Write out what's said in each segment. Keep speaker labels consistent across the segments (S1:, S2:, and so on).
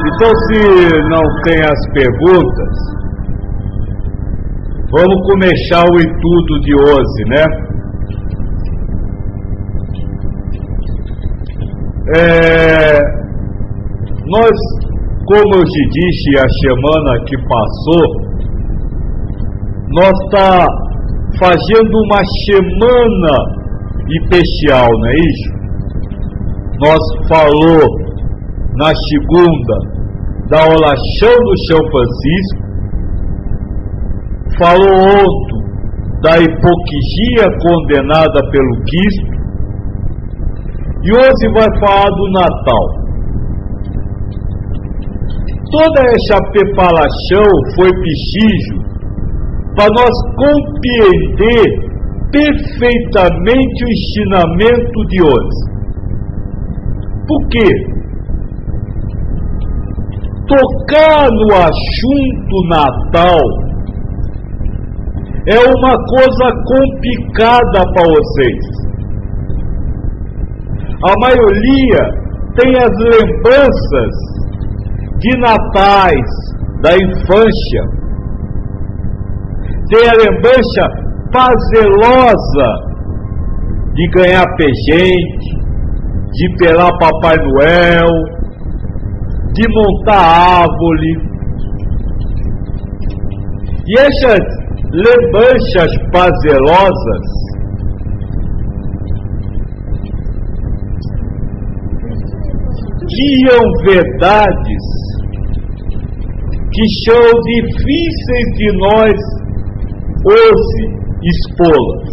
S1: Então, se não tem as perguntas, vamos começar o estudo de hoje, né? Nós, como eu te disse a semana que passou, nós está fazendo uma semana especial, não é isso? Nós falou na segunda da oração do São Francisco, falou ontem da hipocrisia condenada pelo Cristo, e hoje vai falar do Natal. Toda essa preparação foi preciso para nós compreender perfeitamente o ensinamento de hoje. Por quê? Tocar no assunto Natal é uma coisa complicada para vocês. A maioria tem as lembranças de natais da infância, tem a lembrança prazerosa de ganhar presente, de pelar Papai Noel, de montar árvore. E essas lembranças prazerosas guiam verdades que são difíceis de nós hoje expô-las.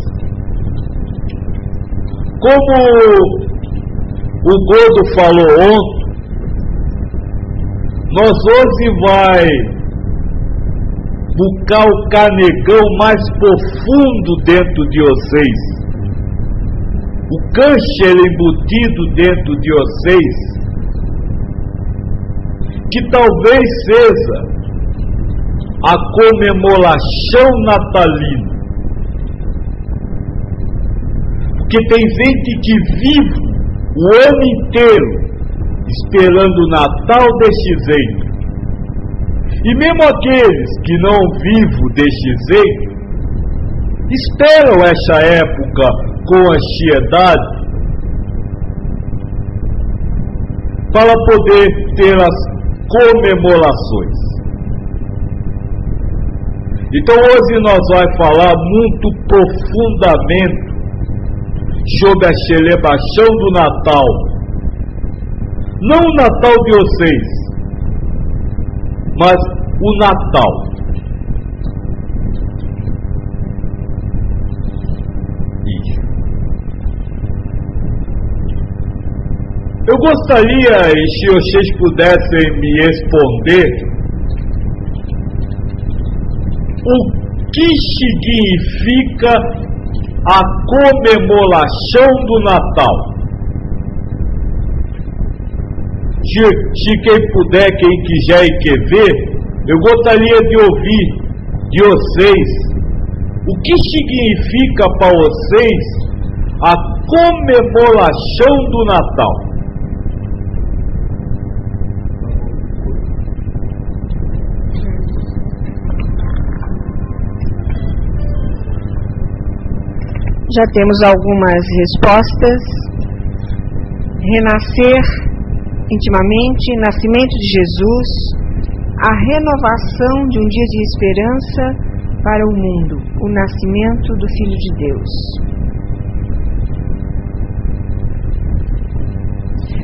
S1: Como o Gordo falou ontem, nós hoje vai buscar o canegão mais profundo dentro de vocês, o câncer embutido dentro de vocês, que talvez seja a comemoração natalina. Porque tem gente que vive o ano inteiro esperando o Natal desse jeito. E mesmo aqueles que não vivem desse jeito, esperam essa época com ansiedade para poder ter as comemorações. Então hoje nós vamos falar muito profundamente sobre a celebração do Natal. Não o Natal de vocês, mas o Natal. Isso. Eu gostaria, se vocês pudessem me responder, o que significa a comemoração do Natal? Se quem puder, quem quiser e quer ver, eu gostaria de ouvir de vocês o que significa para vocês a comemoração do Natal.
S2: Já temos algumas respostas. Renascer intimamente, nascimento de Jesus, a renovação de um dia de esperança para o mundo, o nascimento do Filho de Deus.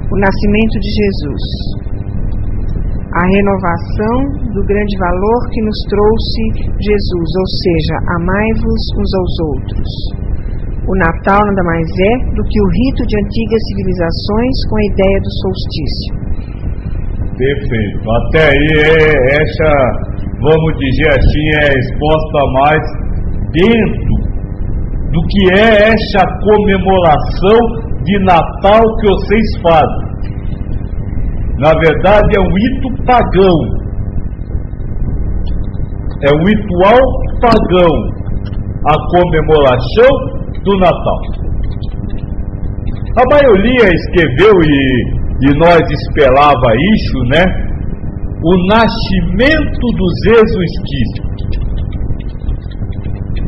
S2: O nascimento de Jesus, a renovação do grande valor que nos trouxe Jesus, ou seja, amai-vos uns aos outros. O Natal nada mais é do que o rito de antigas civilizações com a ideia do solstício.
S1: Perfeito. Até aí, essa, vamos dizer assim, é a resposta mais dentro do que é essa comemoração de Natal que vocês fazem. Na verdade, é um rito pagão. É um ritual pagão, a comemoração do Natal. A maioria escreveu e nós esperava isso, né? o nascimento do Jesus Cristo.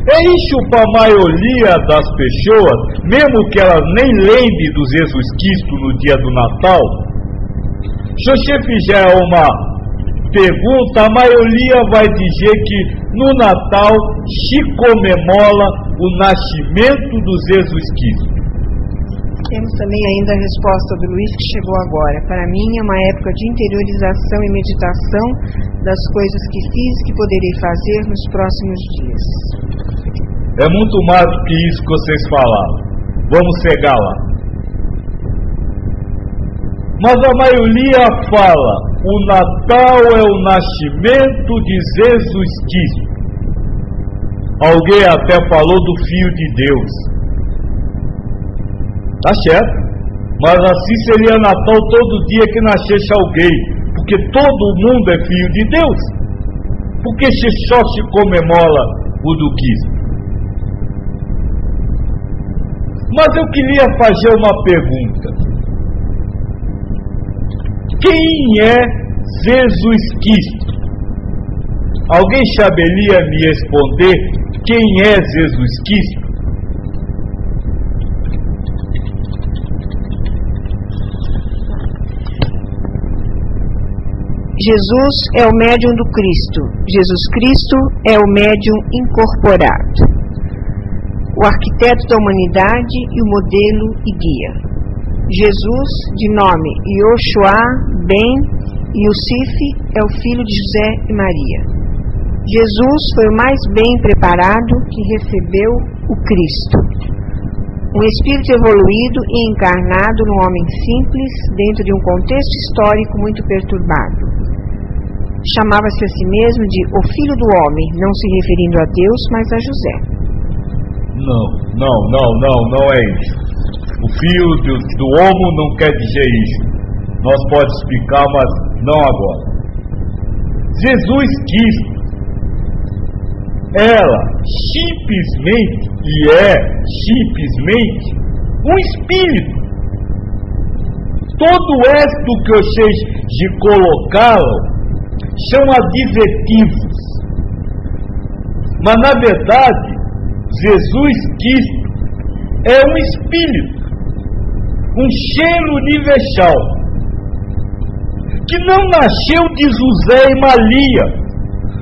S1: É isso para a maioria das pessoas, mesmo que elas nem lembrem do Jesus Cristo no dia do Natal. Se você fizer uma pergunta, a maioria vai dizer que no Natal se comemora o nascimento do Jesus Cristo.
S2: Temos também ainda a resposta do Luiz que chegou agora. Para mim é uma época de interiorização e meditação das coisas que fiz e que poderei fazer nos próximos dias.
S1: É muito mais do que isso que vocês falaram. Vamos chegar lá. Mas a maioria fala, o Natal é o nascimento de Jesus Cristo. Alguém até falou do Filho de Deus. Tá certo, mas assim seria Natal todo dia que nascesse alguém, porque todo mundo é filho de Deus. Porque se só se comemora o do Cristo? Mas eu queria fazer uma pergunta. Quem é Jesus Cristo? Alguém saberia me responder quem é Jesus Cristo?
S2: Jesus é o médium do Cristo. Jesus Cristo é o médium incorporado, o arquiteto da humanidade e o modelo e guia. Jesus, de nome Yoshua ben Yusuf, é o filho de José e Maria. Jesus foi o mais bem preparado que recebeu o Cristo, um espírito evoluído e encarnado num homem simples dentro de um contexto histórico muito perturbado. Chamava-se a si mesmo de o Filho do Homem, não se referindo a Deus, mas a José.
S1: Não é isso. O Filho do Homem não quer dizer isso. Nós podemos explicar, mas não agora. Jesus Cristo era simplesmente, e é simplesmente, um espírito. Todo o resto que vocês de colocaram são adjetivos. Mas na verdade, Jesus Cristo é um espírito, um ser universal, que não nasceu de José e Maria,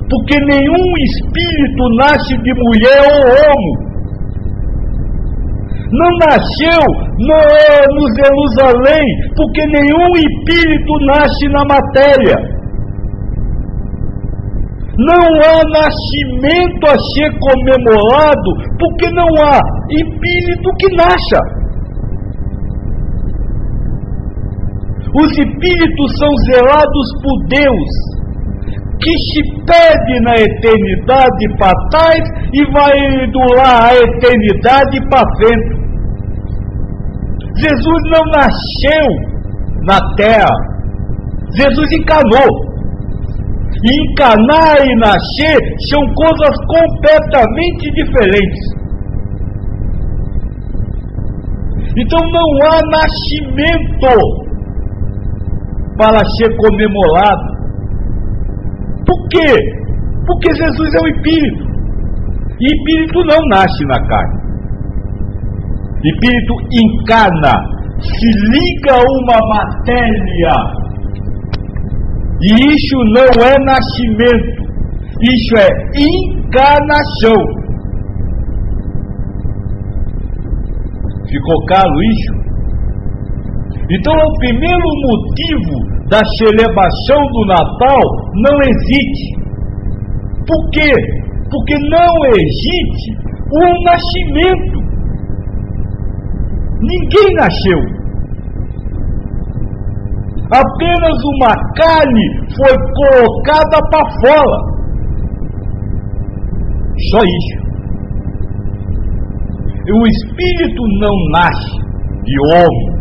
S1: porque nenhum espírito nasce de mulher ou homem. Não nasceu no Jerusalém, porque nenhum espírito nasce na matéria. Não há nascimento a ser comemorado, porque não há espírito que nasça. Os espíritos são zelados por Deus, que se perde na eternidade para trás e vai indo lá a eternidade para frente. Jesus não nasceu na terra, Jesus encarnou. E encarnar e nascer são coisas completamente diferentes. Então não há nascimento para ser comemorado. Por quê? Porque Jesus é um espírito. E espírito não nasce na carne. Espírito encarna, se liga a uma matéria. E isso não é nascimento, isso é encarnação. Ficou claro isso? Então o primeiro motivo da celebração do Natal não existe. Por quê? Porque não existe o nascimento. Ninguém nasceu. Apenas uma carne foi colocada para fora. Só isso. O espírito não nasce de homem.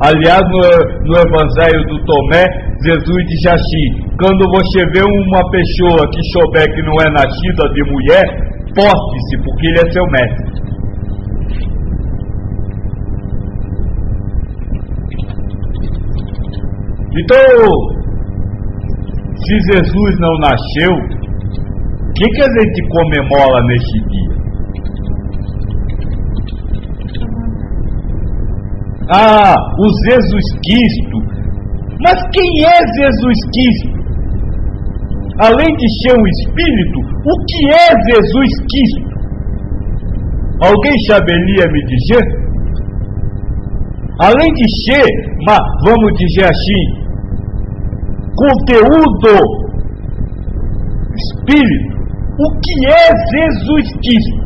S1: Aliás, no Evangelho do Tomé, Jesus diz assim: quando você vê uma pessoa que souber que não é nascida de mulher, poste-se, porque ele é seu mestre. Então, se Jesus não nasceu, o que a gente comemora neste dia? O Jesus Cristo. Mas quem é Jesus Cristo? Além de ser um espírito, o que é Jesus Cristo? Alguém saberia me dizer? Além de ser, mas vamos dizer assim, conteúdo, espírito, o que é Jesus Cristo?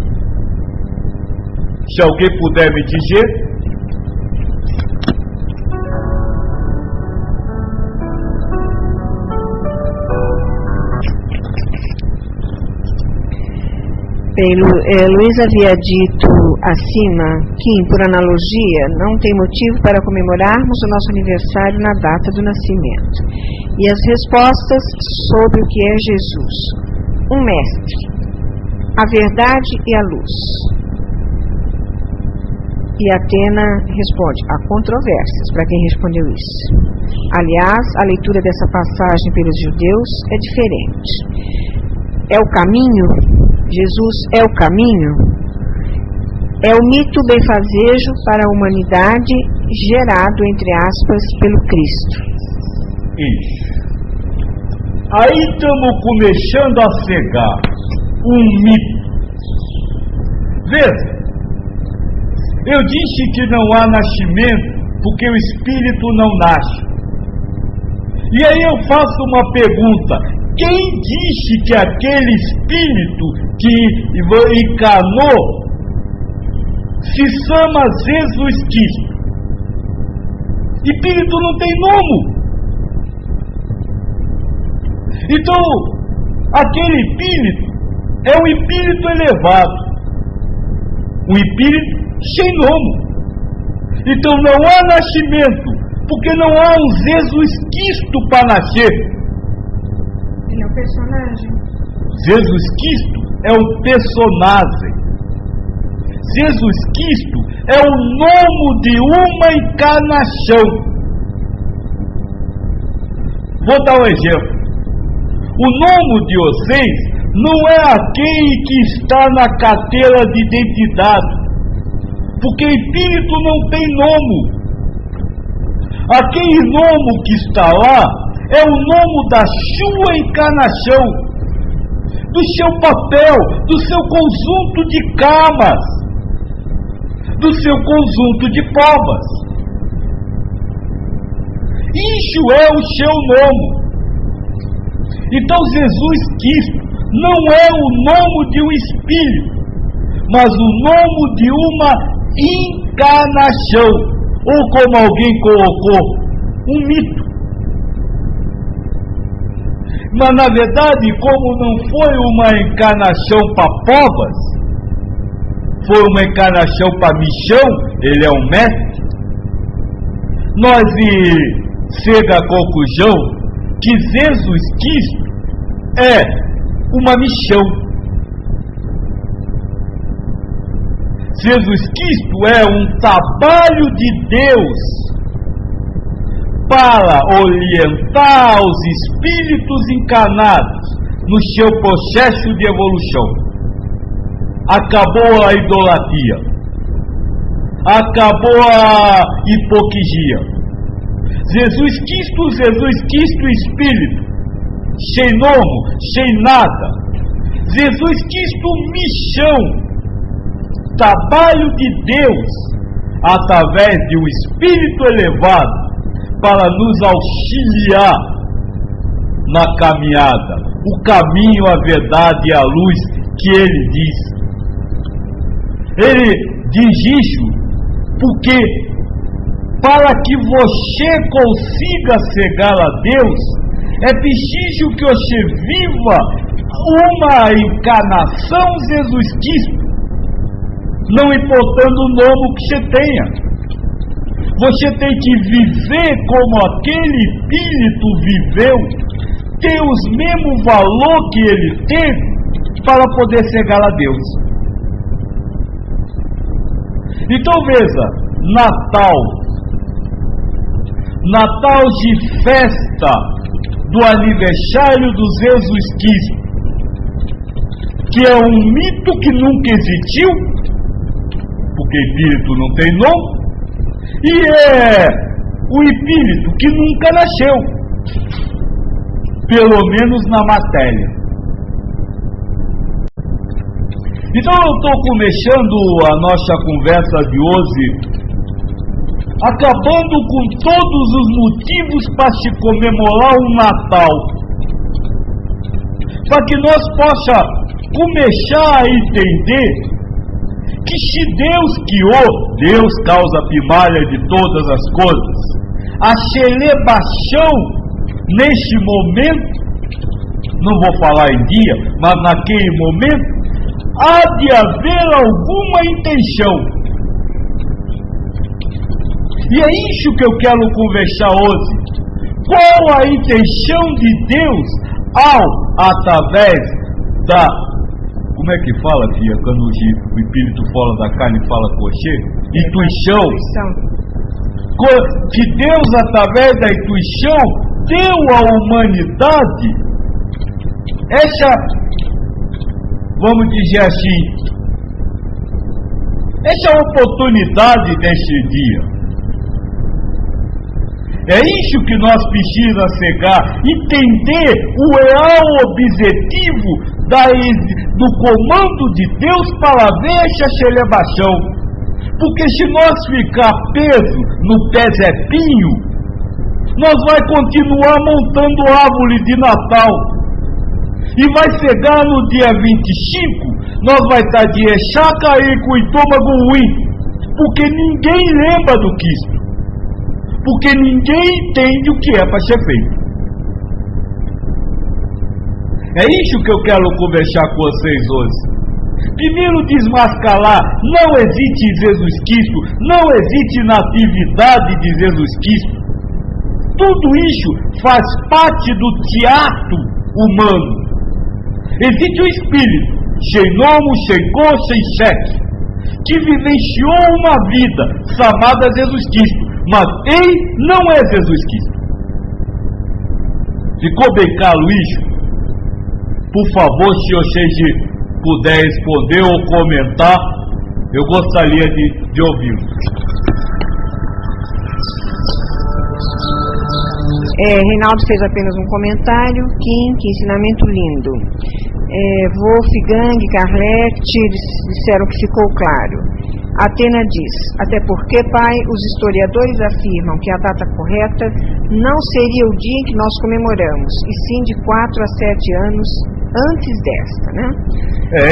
S1: Se alguém puder me dizer.
S2: Luiz havia dito acima que, por analogia, não tem motivo para comemorarmos o nosso aniversário na data do nascimento. E as respostas sobre o que é Jesus: um mestre, a verdade e a luz. E Atena responde: há controvérsias para quem respondeu isso. Aliás, a leitura dessa passagem pelos judeus é diferente. É o caminho? Jesus é o caminho? É o mito benfazejo para a humanidade gerado, entre aspas, pelo Cristo.
S1: Isso. Aí estamos começando a cegar um mito. Veja, eu disse que não há nascimento porque o Espírito não nasce. E aí eu faço uma pergunta: quem disse que aquele Espírito que encarnou se chama Jesus Cristo? Espírito não tem nome. Então, aquele Espírito é um Espírito elevado, um Espírito sem nome. Então não há nascimento, porque não há um Jesus Cristo para nascer.
S2: Ele é um personagem.
S1: Jesus Cristo é um personagem. Jesus Cristo é o nome de uma encarnação. Vou dar um exemplo. O nome de vocês não é aquele que está na carteira de identidade, porque Espírito não tem nome. Aquele nome que está lá é o nome da sua encarnação, do seu papel, do seu conjunto de camas, do seu conjunto de provas. Isso é o seu nome. Então Jesus Cristo não é o nome de um espírito, mas o nome de uma encarnação, ou como alguém colocou, um mito. Mas na verdade, como não foi uma encarnação para povas, foi uma encarnação para missão, ele é um mestre. Nós chegamos à conclusão que Jesus Cristo é uma missão. Jesus Cristo é um trabalho de Deus para orientar os espíritos encarnados no seu processo de evolução. Acabou a idolatria, acabou a hipocrisia. Jesus Cristo Espírito, sem nome, sem nada. Jesus Cristo missão, trabalho de Deus através de um Espírito elevado para nos auxiliar na caminhada, o caminho, a verdade e a luz que ele diz. Ele diz isso porque para que você consiga chegar a Deus, é preciso que você viva uma encarnação Jesus Cristo, não importando o nome que você tenha. Você tem que viver como aquele espírito viveu, ter os mesmos valores que ele teve para poder chegar a Deus. Então veja, Natal de festa, do aniversário do Jesus Cristo, que é um mito que nunca existiu, porque espírito não tem nome, e é o espírito que nunca nasceu, pelo menos na matéria. Então eu estou começando a nossa conversa de hoje, acabando com todos os motivos para se comemorar o Natal, para que nós possamos começar a entender que se Deus criou, Deus causa primária de todas as coisas, a celebração neste momento, não vou falar em dia, mas naquele momento, há de haver alguma intenção. E é isso que eu quero conversar hoje. Qual a intenção de Deus através da... Como é que fala, filha, quando o espírito fora da carne fala com você? Intuição. Que Deus, através da intuição, deu à humanidade essa, vamos dizer assim, essa oportunidade desse dia. É isso que nós precisamos chegar, entender o real objetivo do comando de Deus para ver essa celebração. Porque se nós ficar presos no presépio, nós vai continuar montando árvore de Natal. E vai chegar no dia 25, nós vai estar de ressaca e com o estômago ruim, porque ninguém lembra do Cristo, porque ninguém entende o que é para ser feito. É isso que eu quero conversar com vocês hoje. Primeiro, desmascarar, não existe Jesus Cristo, não existe natividade de Jesus Cristo. Tudo isso faz parte do teatro humano. Existe um espírito, sem nome, sem cor, sem sexo, que vivenciou uma vida chamada Jesus Cristo, mas ele não é Jesus Cristo. Ficou bem claro isso? Por favor, se vocês puder responder ou comentar, eu gostaria de ouvir.
S2: Reinaldo fez apenas um comentário. Kim, que ensinamento lindo. Wolf, Gang, Carlete disseram que ficou claro. Atena diz: até porque, pai, os historiadores afirmam que a data correta não seria o dia em que nós comemoramos, e sim de 4 a 7 anos antes desta, né?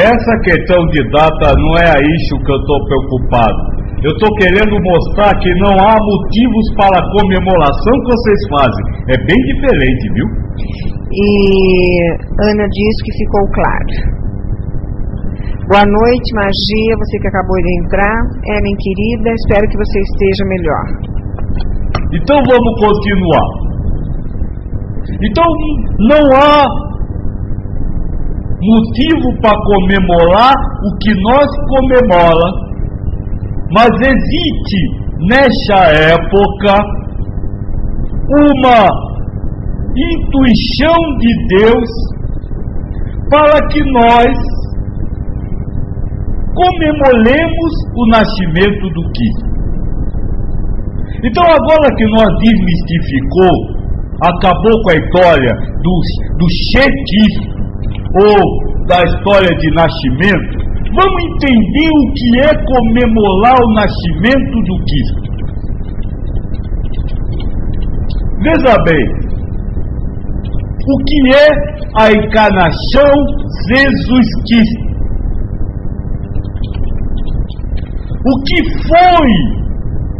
S1: Essa questão de data não é a isso que eu estou preocupado. Eu estou querendo mostrar que não há motivos para a comemoração que vocês fazem. É bem diferente, viu?
S2: E Ana diz que ficou claro. Boa noite, Magia, você que acabou de entrar. Ellen, querida, espero que você esteja melhor.
S1: Então vamos continuar. Então não há motivo para comemorar o que nós comemoramos, mas existe nessa época uma intuição de Deus para que nós comemoremos o nascimento do Cristo. Então agora que nós desmistificou, acabou com a história do Cristo ou da história de nascimento, vamos entender o que é comemorar o nascimento do Cristo. Veja bem, o que é a encarnação Jesus Cristo? O que foi?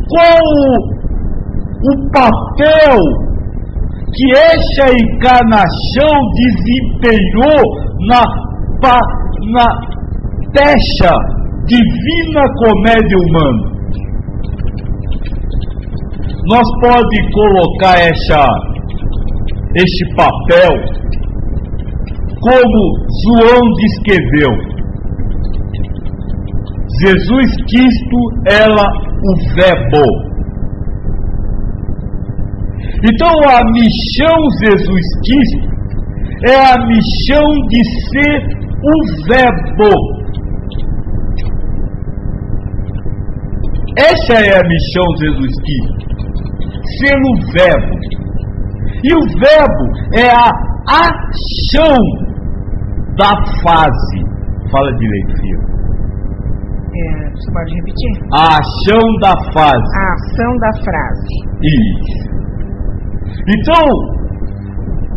S1: Qual o papel que essa encarnação desempenhou na peça Divina Comédia Humana? Nós podemos colocar esse papel como João descreveu. Jesus Cristo era o Verbo. Então a missão Jesus Cristo é a missão de ser o Verbo. Essa é a missão de Jesus Cristo, ser o Verbo. E o Verbo é a ação da fase. Fala direito, filho.
S2: Você pode repetir?
S1: A ação da fase.
S2: A ação da frase.
S1: Isso. Então,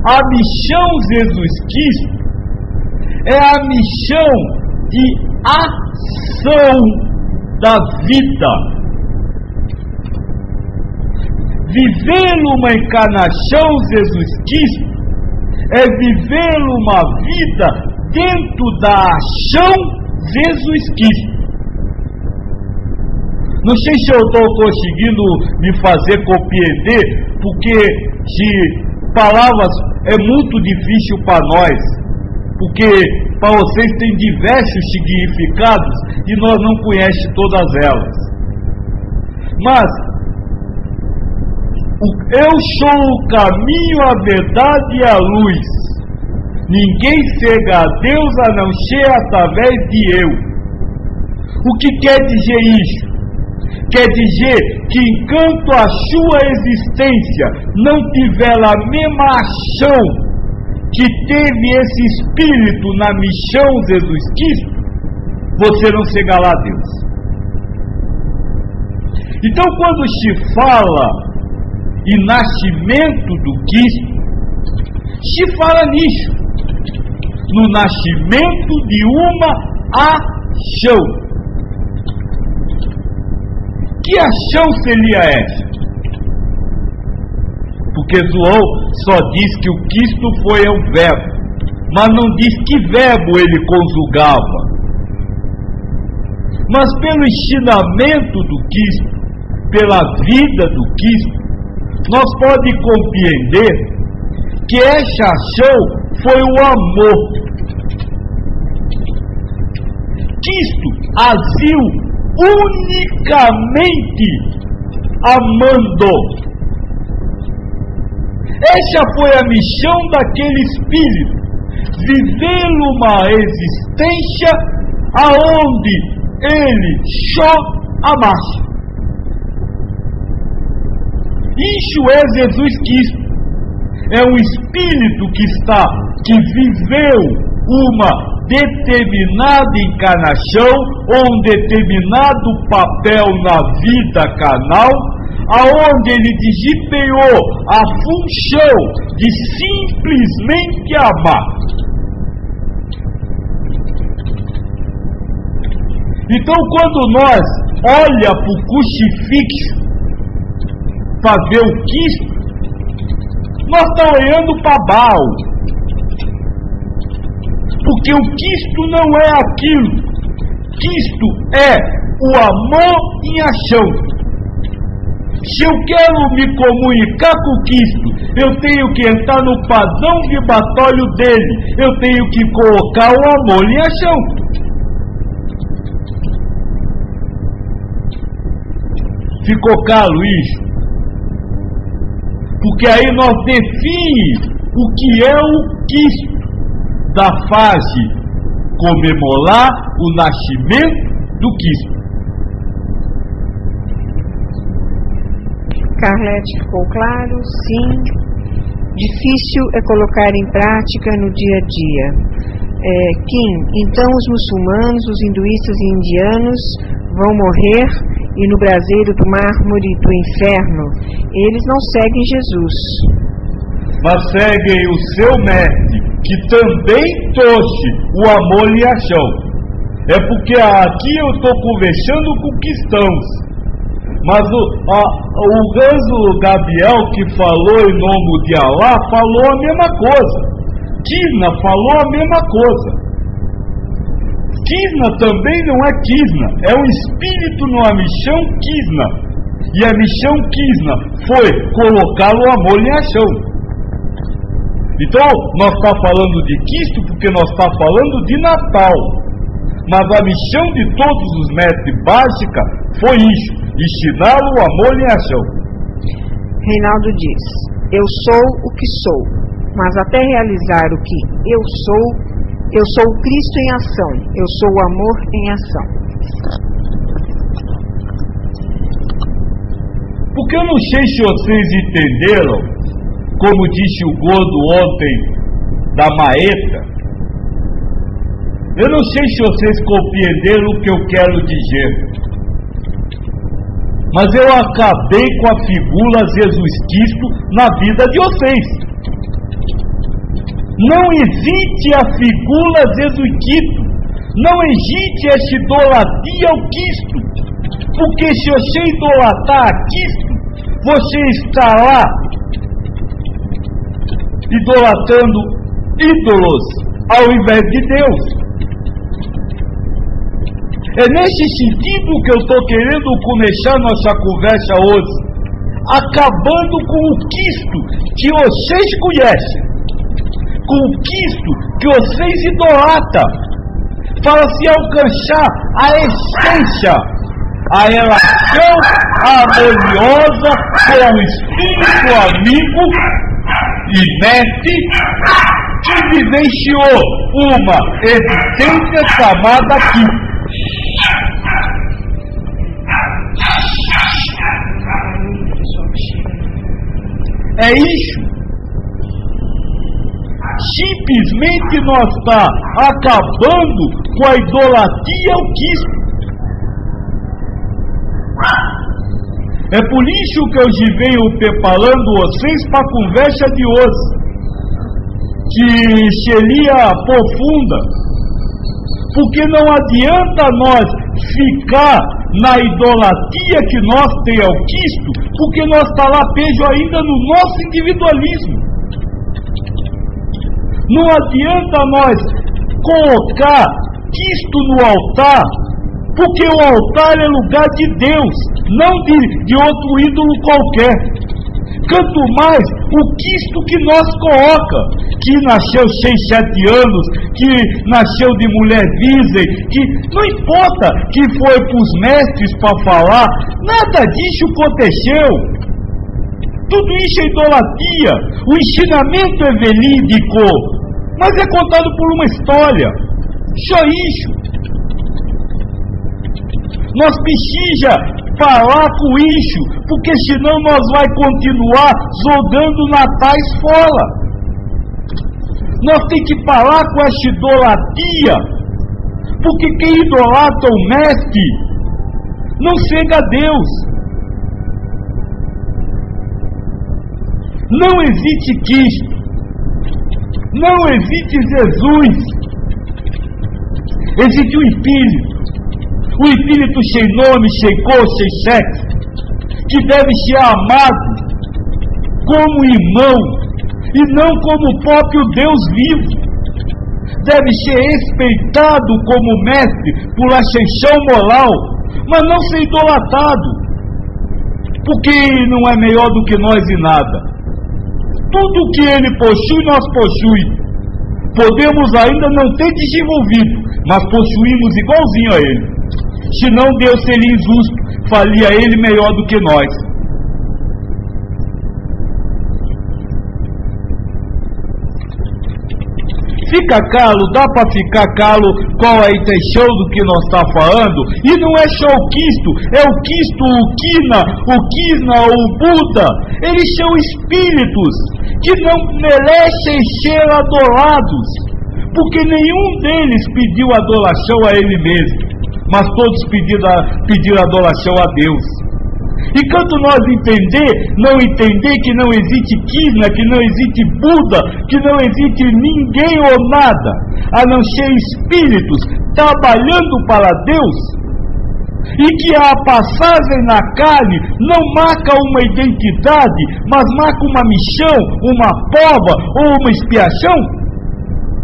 S1: a missão de Jesus Cristo é a missão de ação da vida. Viver uma encarnação de Jesus Cristo é viver uma vida dentro da ação de Jesus Cristo. Não sei se eu estou conseguindo me fazer compreender, porque se palavras é muito difícil para nós, porque para vocês tem diversos significados e nós não conhecemos todas elas. Mas eu sou o caminho, a verdade e a luz. Ninguém chega a Deus a não ser através de eu. O que quer dizer isso? Quer dizer que enquanto a sua existência não tiver a mesma ação que teve esse Espírito na missão de Jesus Cristo, você não chegará a Deus. Então, quando se fala em nascimento do Cristo, se fala nisso, no nascimento de uma ação. Que ação seria essa? Porque João só diz que o Cristo foi o Verbo, mas não diz que verbo ele conjugava. Mas pelo ensinamento do Cristo, pela vida do Cristo, nós podemos compreender que essa ação foi o amor. Cristo agiu unicamente amando. Essa foi a missão daquele Espírito, viver uma existência aonde ele só amasse. Isso é Jesus Cristo. É um Espírito que viveu uma determinada encarnação ou um determinado papel na vida carnal, aonde ele desempenhou a função de simplesmente amar. Então, quando nós olha para o crucifixo para ver o Cristo, nós estamos olhando para Baal. Porque o Cristo não é aquilo. Cristo é o amor em ação. Se eu quero me comunicar com Cristo, eu tenho que entrar no padrão vibratório dele. Eu tenho que colocar o amor em ação. Ficou claro isso? Porque aí nós definimos o que é o Cristo da fase comemorar o nascimento do Cristo.
S2: Carlete, ficou claro? Sim. Difícil é colocar em prática no dia a dia. Kim, então os muçulmanos, os hinduístas e indianos vão morrer e no braseiro do mármore do inferno eles não seguem Jesus,
S1: mas seguem o seu mestre, que também trouxe o amor e a ação. É porque aqui eu estou conversando com cristãos, mas o anjo Gabriel, que falou em nome de Alá, falou a mesma coisa. Krishna falou a mesma coisa. Krishna também não é Krishna, é um espírito numa missão Krishna. E a missão Krishna foi colocar o amor em ação. Então, nós estamos falando de Cristo porque nós estamos falando de Natal. Mas a missão de todos os mestres básica foi isso: ensinar o amor em ação.
S2: Reinaldo diz: eu sou o que sou, mas até realizar o que eu sou o Cristo em ação, eu sou o amor em ação.
S1: Porque eu não sei se vocês entenderam, como disse o Gordo ontem da Maeta, eu não sei se vocês compreenderam o que eu quero dizer, mas eu acabei com a figura Jesus Cristo na vida de vocês. Não existe a figura Jesus Cristo, não existe essa idolatria ao Cristo, porque se você idolatrar a Cristo, você estará idolatrando ídolos ao invés de Deus. É nesse sentido que eu estou querendo começar nossa conversa hoje, acabando com o Cristo que vocês conhecem, com o Cristo que vocês idolatram, para se alcançar a essência, a relação harmoniosa com o Espírito amigo e mestre que vivenciou uma existência chamada Cristo. É isso. Simplesmente nós está acabando com a idolatria ao Cristo. É por isso que eu venho preparando vocês para a conversa de hoje, que seria profunda, porque não adianta nós ficar na idolatria que nós temos ao Cristo, porque nós está lá preso ainda no nosso individualismo. Não adianta nós colocar Cristo no altar, porque o altar é lugar de Deus, não de outro ídolo qualquer. Quanto mais o Cristo que nós coloca, que nasceu 6, 7 anos, que nasceu de mulher virgem, que não importa que foi para os mestres para falar, nada disso aconteceu. Tudo isso é idolatria. O ensinamento é verídico, mas é contado por uma história. Só isso. Nós precisamos parar com isso, porque senão nós vai continuar jogando natais fora. Nós temos que parar com essa idolatria, porque quem idolatra o mestre não chega a Deus. Não existe Cristo, não existe Jesus, existe o Espírito. O Espírito sem nome, sem cor, sem sexo, que deve ser amado como irmão e não como o próprio Deus vivo. Deve ser respeitado como mestre por ascensão moral, mas não ser idolatrado, porque não é melhor do que nós em nada. Tudo que ele possui, nós possuímos. Podemos ainda não ter desenvolvido, mas possuímos igualzinho a ele. Senão Deus seria injusto, faria ele melhor do que nós. Fica calo, dá para ficar calo qual é a intenção do que nós está falando? E não é só o Cristo, é o Cristo, o Krishna, o Buda. Eles são espíritos que não merecem ser adorados, porque nenhum deles pediu adoração a ele mesmo, mas todos pediram adoração a Deus. E quando nós não entender que não existe Krishna, que não existe Buda, que não existe ninguém ou nada, a não ser espíritos trabalhando para Deus, e que a passagem na carne não marca uma identidade, mas marca uma missão, uma prova ou uma expiação,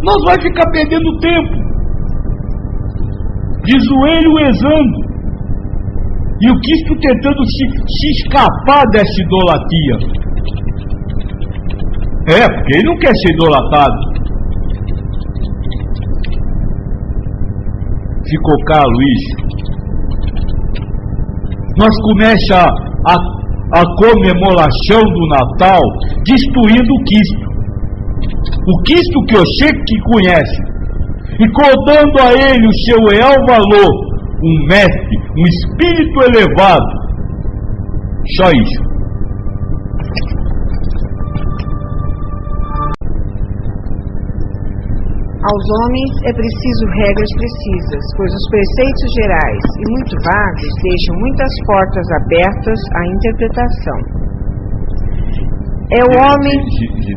S1: nós vamos ficar perdendo tempo, de joelho rezando, e o Cristo tentando se escapar dessa idolatria. Porque ele não quer ser idolatrado. Ficou caro isso. Nós começamos a comemoração do Natal destruindo o Cristo. O Cristo que você que conhece, e dando a ele o seu real valor, um mestre, um espírito elevado. Só isso.
S2: Aos homens é preciso regras precisas, pois os preceitos gerais e muito vagos deixam muitas portas abertas à interpretação. É o homem...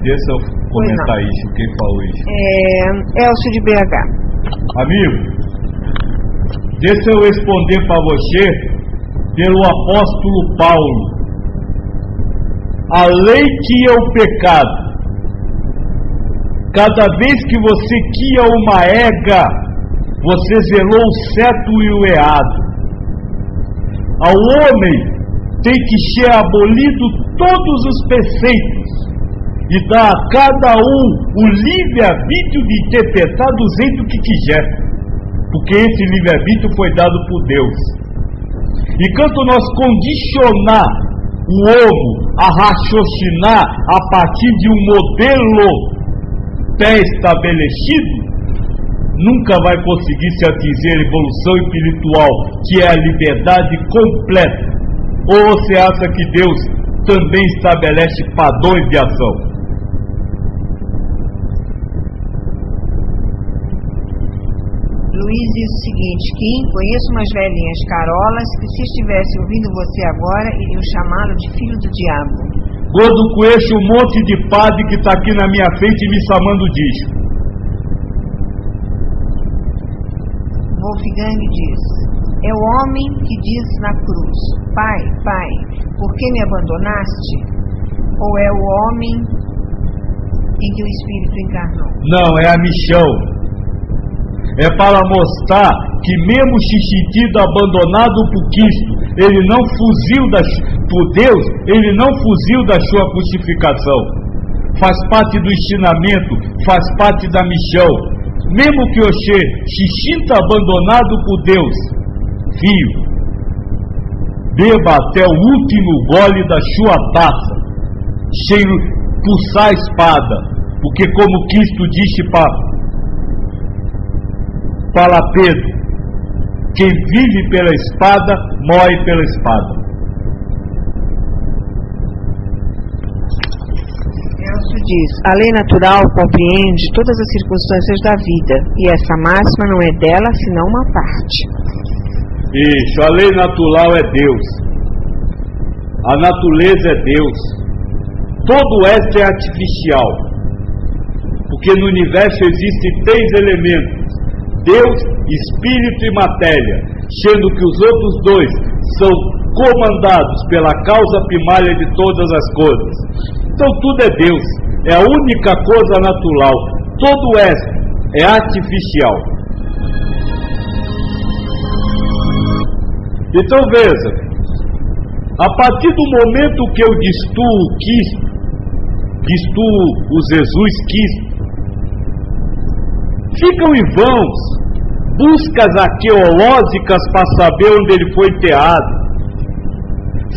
S1: Deixa eu comentar isso, quem falou isso?
S2: Elcio de BH.
S1: Amigo, deixa eu responder para você pelo apóstolo Paulo. A lei que é o pecado. Cada vez que você quia uma ega, você zelou o certo e o errado. Ao homem tem que ser abolido todos os preceitos e dar a cada um o livre-arbítrio de interpretar do jeito que quiser, porque esse livre-arbítrio foi dado por Deus. Enquanto nós condicionar o homem a raciocinar a partir de um modelo pré-estabelecido, nunca vai conseguir se atingir a evolução espiritual, que é a liberdade completa. Ou você acha que Deus também estabelece padrões de ação?
S2: Luiz diz o seguinte: Kim, conheço umas velhinhas carolas que, se estivessem ouvindo você agora, iriam chamá-lo de filho do diabo.
S1: Quando conheço um monte de padre que está aqui na minha frente me chamando disso.
S2: Wolfgang diz: é o homem que diz na cruz: Pai, Pai, por que me abandonaste? Ou é o homem em que o Espírito encarnou?
S1: Não, é a missão. É para mostrar que mesmo se sentindo abandonado por Cristo, ele não fugiu por Deus, ele não fugiu da sua crucificação. Faz parte do ensinamento, faz parte da missão. Mesmo que você se sinta abandonado por Deus, filho, beba até o último gole da sua taça, sem pulsar a espada, porque como Cristo disse para Pedro, quem vive pela espada, morre pela espada.
S2: Elcio diz: a lei natural compreende todas as circunstâncias da vida, e essa máxima não é dela, senão uma parte.
S1: Isso, a lei natural é Deus. A natureza é Deus. Todo o resto é artificial. Porque no universo existem 3 elementos: Deus, Espírito e matéria, sendo que os outros 2 são comandados pela causa primária de todas as coisas. Então tudo é Deus, é a única coisa natural, todo o resto é artificial. Então veja, a partir do momento que eu destruo o Cristo, destruo o Jesus Cristo, ficam em vãos buscas arqueológicas para saber onde ele foi enterrado.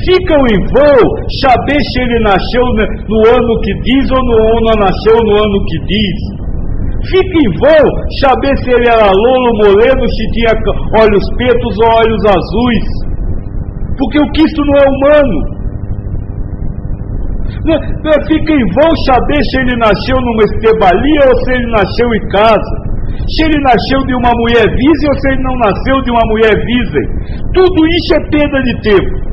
S1: Ficam em vão saber se ele nasceu no ano que diz ou não nasceu no ano que diz. Fica em vão saber se ele era louro, moreno, se tinha olhos pretos ou olhos azuis. Porque o Cristo não é humano. Fica em vão saber se ele nasceu numa estebalia ou se ele nasceu em casa. Se ele nasceu de uma mulher virgem ou se ele não nasceu de uma mulher virgem. Tudo isso é perda de tempo.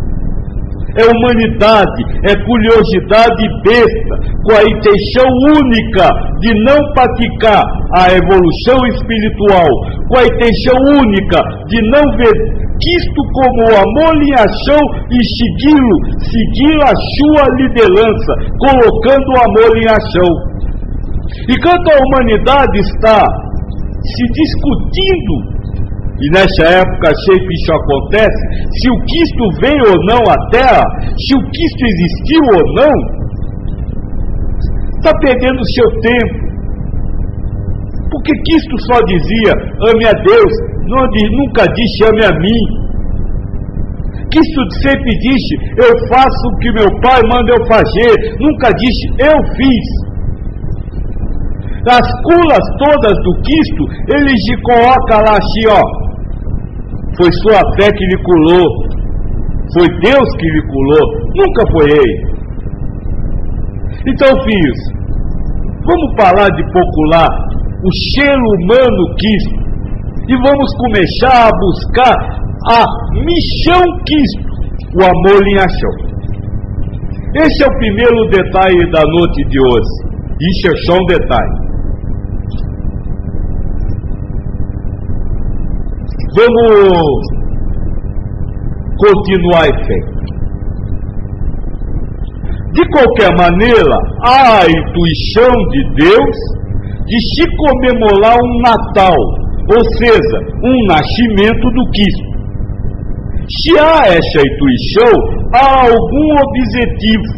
S1: É humanidade, é curiosidade besta, com a intenção única de não praticar a evolução espiritual, com a intenção única de não ver Cristo como o amor em ação e seguir a sua liderança, colocando o amor em ação. Enquanto a humanidade está se discutindo, e nessa época sempre isso acontece, se o Cristo veio ou não à Terra, se o Cristo existiu ou não, está perdendo o seu tempo. Porque Cristo só dizia, ame a Deus, nunca disse ame a mim. Cristo sempre disse: eu faço o que meu Pai manda eu fazer. Nunca disse: eu fiz. As culas todas do Cristo, ele se coloca lá assim, ó. Foi sua fé que lhe curou. Foi Deus que lhe curou. Nunca foi ele. Então, filhos, vamos parar de popular o cheiro humano Cristo e vamos começar a buscar a missão Cristo, o amor em ação. Esse é o primeiro detalhe da noite de hoje. Isso é só um detalhe. Vamos continuar em fé. De qualquer maneira, há a intuição de Deus de se comemorar um Natal, ou seja, um nascimento do Cristo. Se há essa intuição, há algum objetivo,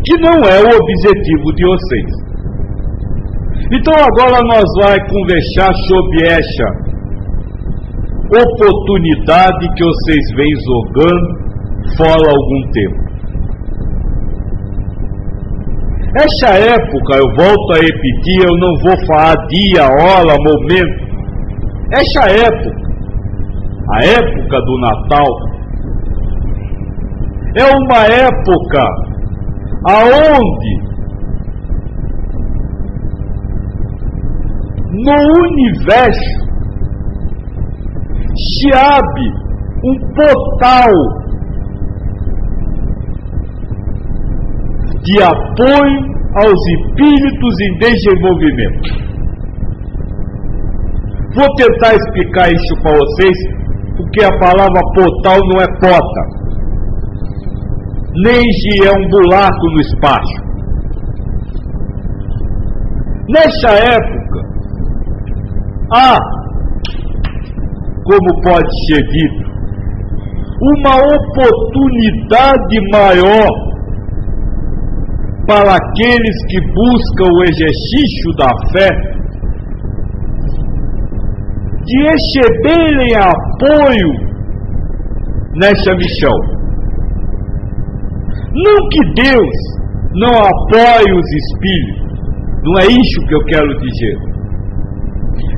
S1: que não é o objetivo de vocês. Então agora nós vamos conversar sobre essa oportunidade que vocês vêm jogando fora há algum tempo. Essa época, eu volto a repetir, eu não vou falar dia, hora, momento. Essa época, a época do Natal, é uma época aonde no universo se abre um portal de apoio aos espíritos em desenvolvimento. Vou tentar explicar isso para vocês, porque a palavra portal não é porta, nem se é um buraco no espaço. Nessa época, há, como pode ser dito, uma oportunidade maior para aqueles que buscam o exercício da fé de receberem apoio nessa missão. Não que Deus não apoie os espíritos, não é isso que eu quero dizer.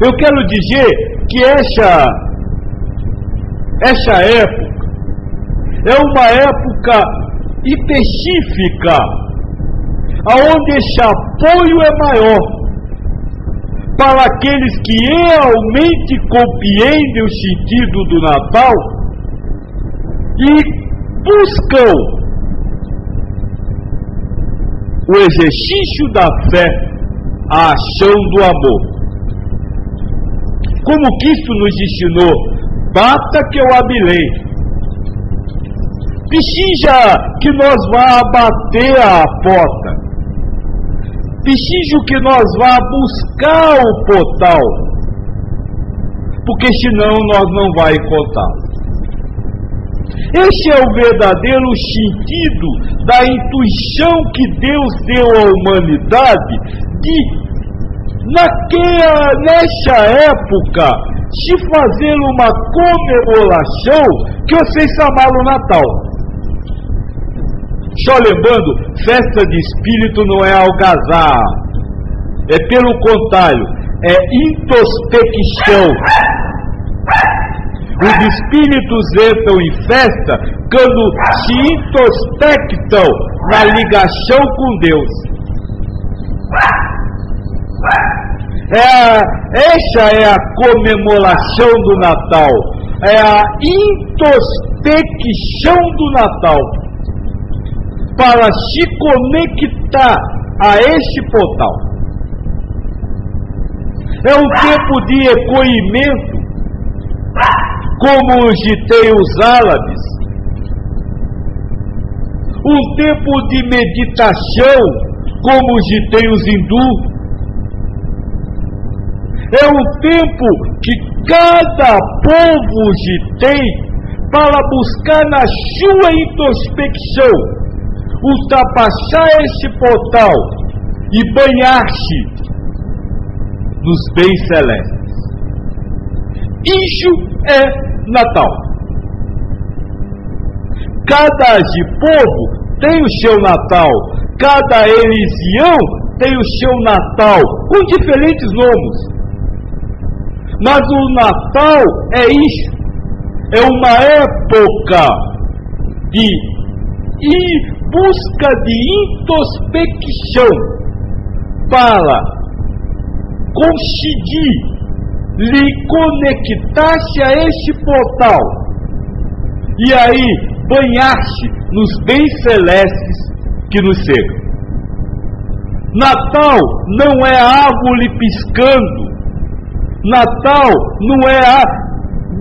S1: Eu quero dizer que essa época é uma época específica, aonde esse apoio é maior para aqueles que realmente compreendem o sentido do Natal e buscam o exercício da fé, a ação do amor. Como Cristo nos ensinou: bata que eu abrirei. Precisa que nós vá bater a porta. Preciso que nós vá buscar o portal, porque senão nós não vai encontrá-lo. Esse é o verdadeiro sentido da intuição que Deus deu à humanidade de, nessa época, se fazer uma comemoração que vocês chamaram Natal. Só lembrando, festa de espírito não é algazarra, é pelo contrário, é introspecção. Os espíritos entram em festa quando se introspectam na ligação com Deus. Essa é a comemoração do Natal, é a introspecção do Natal, para se conectar a esse portal. É um tempo de recolhimento, como ditei os árabes, um tempo de meditação, como ditei os hindus. É um tempo que cada povo tem para buscar na sua introspecção ultrapassar esse portal e banhar-se nos bens celestes. Isso é Natal. Cada povo tem o seu Natal, cada religião tem o seu Natal, com diferentes nomes. Mas o Natal é isso, é uma época de busca de introspecção para conseguir lhe conectar-se a este portal e aí banhar-se nos bens celestes que nos cercam. Natal não é a árvore piscando, Natal não é a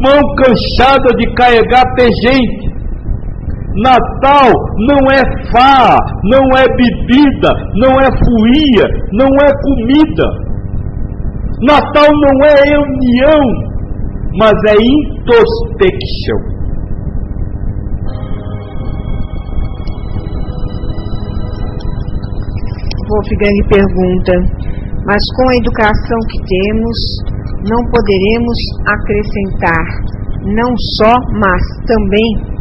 S1: mão cansada de carregar gente. Natal não é farra, não é bebida, não é folia, não é comida. Natal não é reunião, mas é introspecção.
S2: Wolfgang pergunta: mas com a educação que temos, não poderemos acrescentar não só, mas também?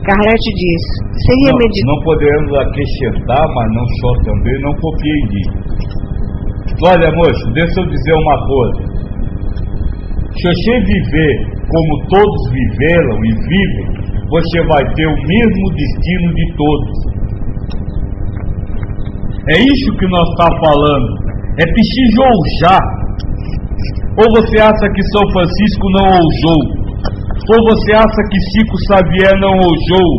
S2: Carlete diz: seria meditar.
S1: Não podemos acrescentar, mas não só também, não compreender. Olha, moço, deixa eu dizer uma coisa. Se você viver como todos viveram e vivem, você vai ter o mesmo destino de todos. É isso que nós estamos falando. É preciso ousar. Ou você acha que São Francisco não ousou? Ou você acha que Chico Xavier não ousou?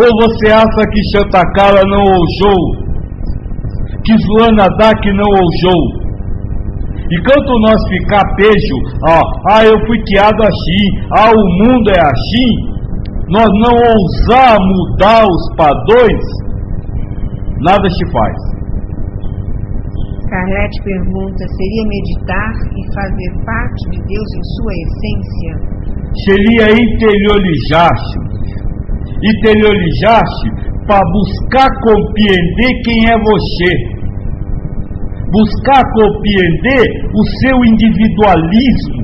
S1: Ou você acha que Santa Clara não ousou? Que Joana d'Arc não ousou? Enquanto nós ficar pejo, eu fui criado assim, o mundo é assim, nós não ousar mudar os padrões, nada se faz.
S2: Carlete pergunta: seria meditar e fazer parte de Deus em sua essência?
S1: Seria interiorizar-se para buscar compreender quem é você, buscar compreender o seu individualismo,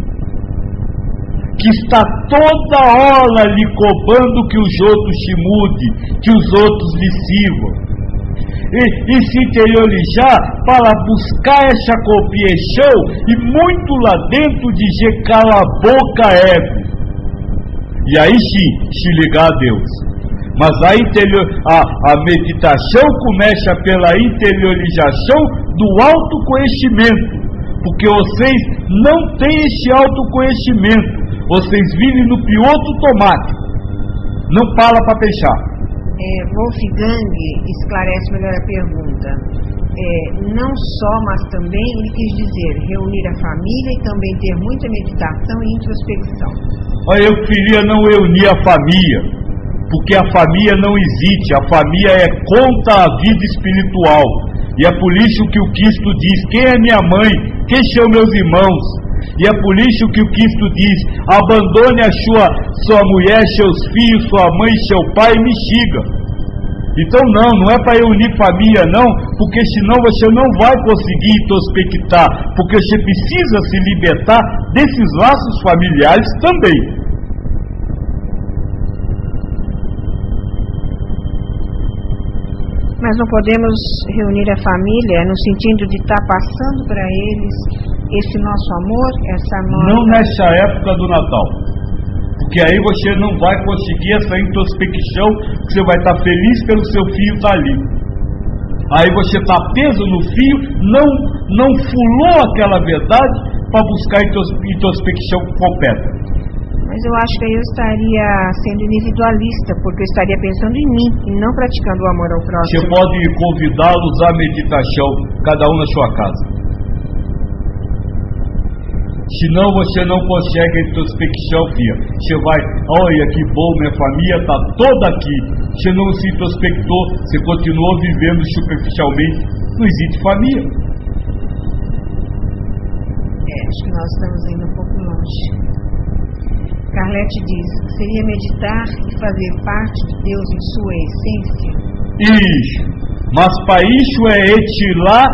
S1: que está toda hora lhe cobrando que os outros se mudem, que os outros lhe sirvam. E se interiorizar para buscar essa compreensão e muito lá dentro dizer: cala a boca, ego. E aí sim, se ligar a Deus. Mas a meditação começa pela interiorização do autoconhecimento, porque vocês não têm esse autoconhecimento, vocês vivem no piloto automático, não para pensar.
S2: Wolfgang esclarece melhor a pergunta. Não só, mas também, ele quis dizer reunir a família e também ter muita meditação e introspecção.
S1: Eu queria não reunir a família, porque a família não existe, a família é contra a vida espiritual. E é por isso que o Cristo diz: quem é minha mãe? Quem são meus irmãos? E é por isso que o Cristo diz: abandone a sua mulher, seus filhos, sua mãe e seu pai e me siga. Então não é para reunir família não, porque senão você não vai conseguir introspectar, porque você precisa se libertar desses laços familiares também.
S2: Mas não podemos reunir a família no sentido de estar passando para eles esse nosso amor, essa nossa...
S1: Não nessa época do Natal, porque aí você não vai conseguir essa introspecção, que você vai estar feliz pelo seu filho estar ali. Aí você está preso no fio, não fulou aquela verdade para buscar introspecção completa.
S2: Mas eu acho que aí eu estaria sendo individualista, porque eu estaria pensando em mim e não praticando o amor ao próximo.
S1: Você pode convidá-los à meditação, cada um na sua casa. Senão você não consegue a introspecção, filha. Você vai: olha que bom, minha família está toda aqui. Você não se introspectou, você continuou vivendo superficialmente. Não existe família.
S2: Acho que nós estamos indo um pouco longe. Carlete diz: seria meditar e fazer parte de Deus em sua essência?
S1: Isso. Mas para isso é retirar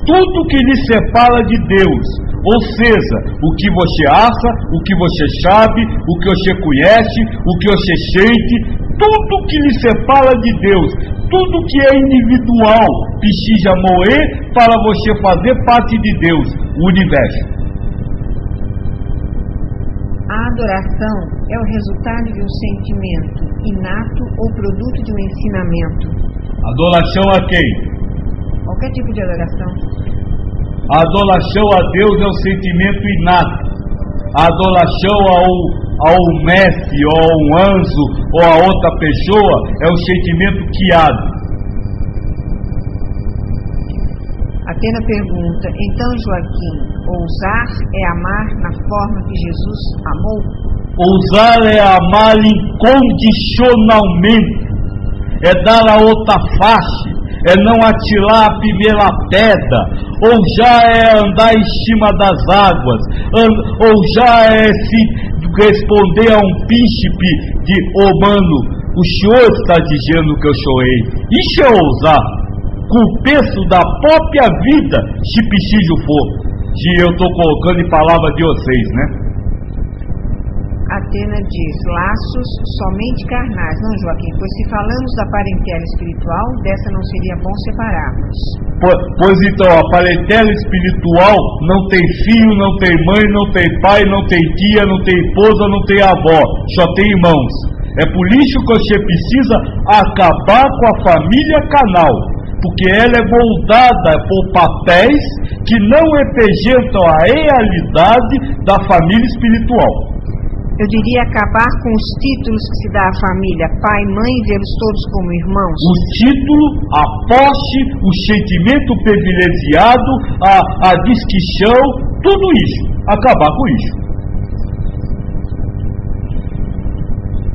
S1: tudo que lhe separa de Deus. Ou seja, o que você acha, o que você sabe, o que você conhece, o que você sente, tudo que lhe separa de Deus, tudo que é individual, precisa morrer para você fazer parte de Deus, o universo.
S2: A adoração é o resultado de um sentimento inato ou produto de um ensinamento.
S1: Adoração a quem?
S2: Qualquer tipo de adoração.
S1: A adoração a Deus é um sentimento inato. A adoração ao mestre, ou a um anjo, ou a outra pessoa, é um sentimento criado.
S2: Atena pergunta, então Joaquim, ousar é amar na forma que Jesus amou?
S1: Ousar é amar incondicionalmente, é dar a outra face, é não atirar a primeira pedra, ou já é andar em cima das águas, ou já é se responder a um príncipe de mano, o senhor está dizendo que eu sou rei. Isso é ousar, com o peso da própria vida, se preciso for, se eu estou colocando em palavra de vocês, né?
S2: Atena diz, laços somente carnais. Não, Joaquim, pois se falamos da parentela espiritual, dessa não seria bom separarmos.
S1: Pois então, a parentela espiritual não tem filho, não tem mãe, não tem pai, não tem tia, não tem esposa, não tem avó, só tem irmãos. É por isso que você precisa acabar com a família canal, porque ela é moldada por papéis que não representam a realidade da família espiritual.
S2: Eu diria acabar com os títulos que se dá à família, pai, mãe, e vê-los todos como irmãos.
S1: O título, a posse, o sentimento privilegiado, a distinção, tudo isso. Acabar com isso.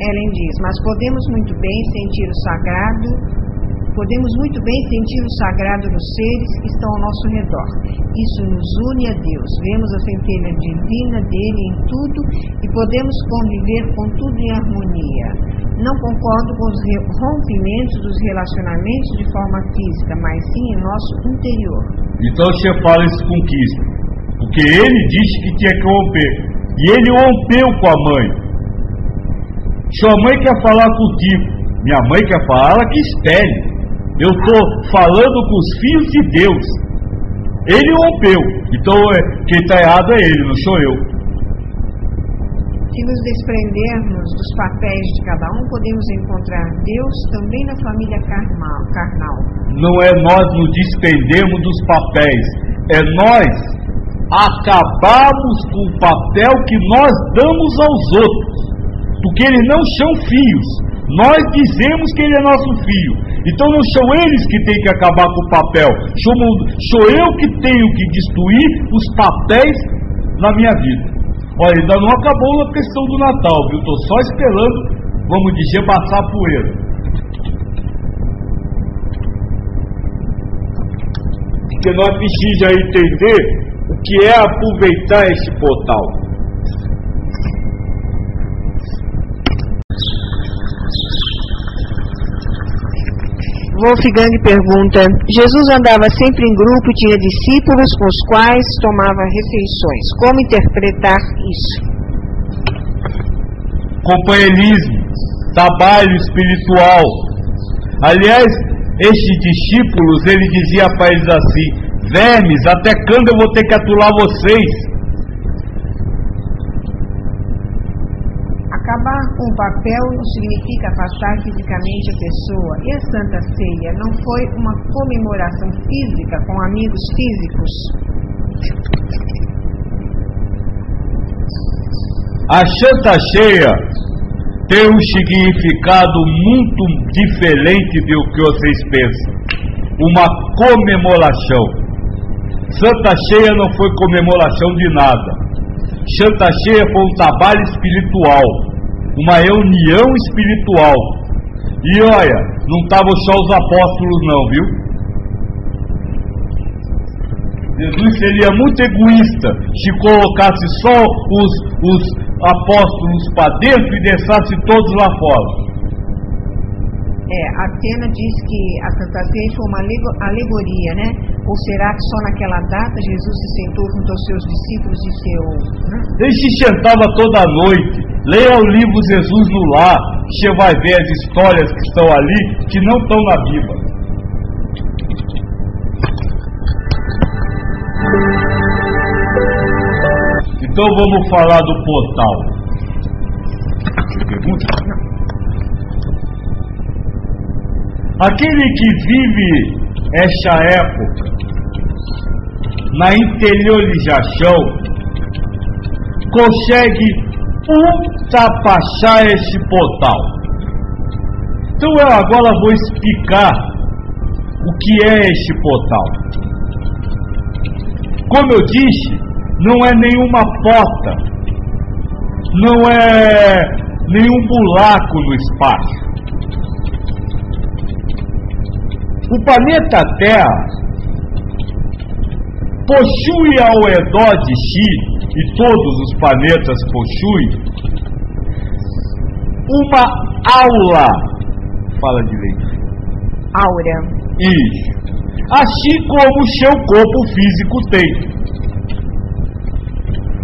S2: Ellen diz, mas podemos muito bem sentir o sagrado nos seres que estão ao nosso redor. Isso nos une a Deus. Vemos a centelha divina dele em tudo e podemos conviver com tudo em harmonia. Não concordo com os rompimentos dos relacionamentos de forma física, mas sim em nosso interior.
S1: Então você fala isso com Cristo, porque ele disse que tinha que romper, e ele rompeu com a mãe. Sua mãe quer falar contigo, minha mãe quer falar, ela que espere. Eu estou falando com os filhos de Deus. Ele rompeu. Então quem está errado é ele, não sou eu.
S2: Se nos desprendermos dos papéis de cada um, podemos encontrar Deus também na família carnal.
S1: Não é nós nos desprendermos dos papéis. É nós acabarmos com o papel que nós damos aos outros. Porque eles não são filhos. Nós dizemos que ele é nosso filho. Então não são eles que têm que acabar com o papel. Sou eu que tenho que destruir os papéis na minha vida. Olha, ainda não acabou a questão do Natal, viu? Estou só esperando, vamos dizer, passar a poeira. Porque nós precisamos entender o que é aproveitar esse portal.
S2: Wolfgang pergunta, Jesus andava sempre em grupo e tinha discípulos com os quais tomava refeições. Como interpretar isso?
S1: Companheirismo, trabalho espiritual. Aliás, esses discípulos, ele dizia para eles assim, vermes, até quando eu vou ter que aturar vocês?
S2: Acabar com o papel não significa afastar fisicamente a pessoa. E a Santa Ceia não foi uma comemoração física com amigos físicos?
S1: A Santa Ceia tem um significado muito diferente do que vocês pensam. Uma comemoração. Santa Ceia não foi comemoração de nada. Santa Ceia foi um trabalho espiritual, uma reunião espiritual. E olha, não estavam só os apóstolos não, viu? Jesus seria muito egoísta se colocasse só os apóstolos para dentro e deixasse todos lá fora.
S2: Atena diz que a Santa Ceia foi uma alegoria, né? Ou será que só naquela data Jesus se sentou junto aos seus discípulos e disse:
S1: Ele se sentava toda noite. Leia o livro Jesus no Lar. Você vai ver as histórias que estão ali, que não estão na Bíblia. Então vamos falar do portal. Você pergunta? Aquele que vive esta época na interiorização consegue ultrapassar esse portal. Então eu agora vou explicar o que é esse portal. Como eu disse, não é nenhuma porta, não é nenhum buraco no espaço. O planeta Terra possui ao redor de si, e todos os planetas possuem, uma aura. Fala direito.
S2: Áurea.
S1: Isso. Assim como o seu corpo físico tem.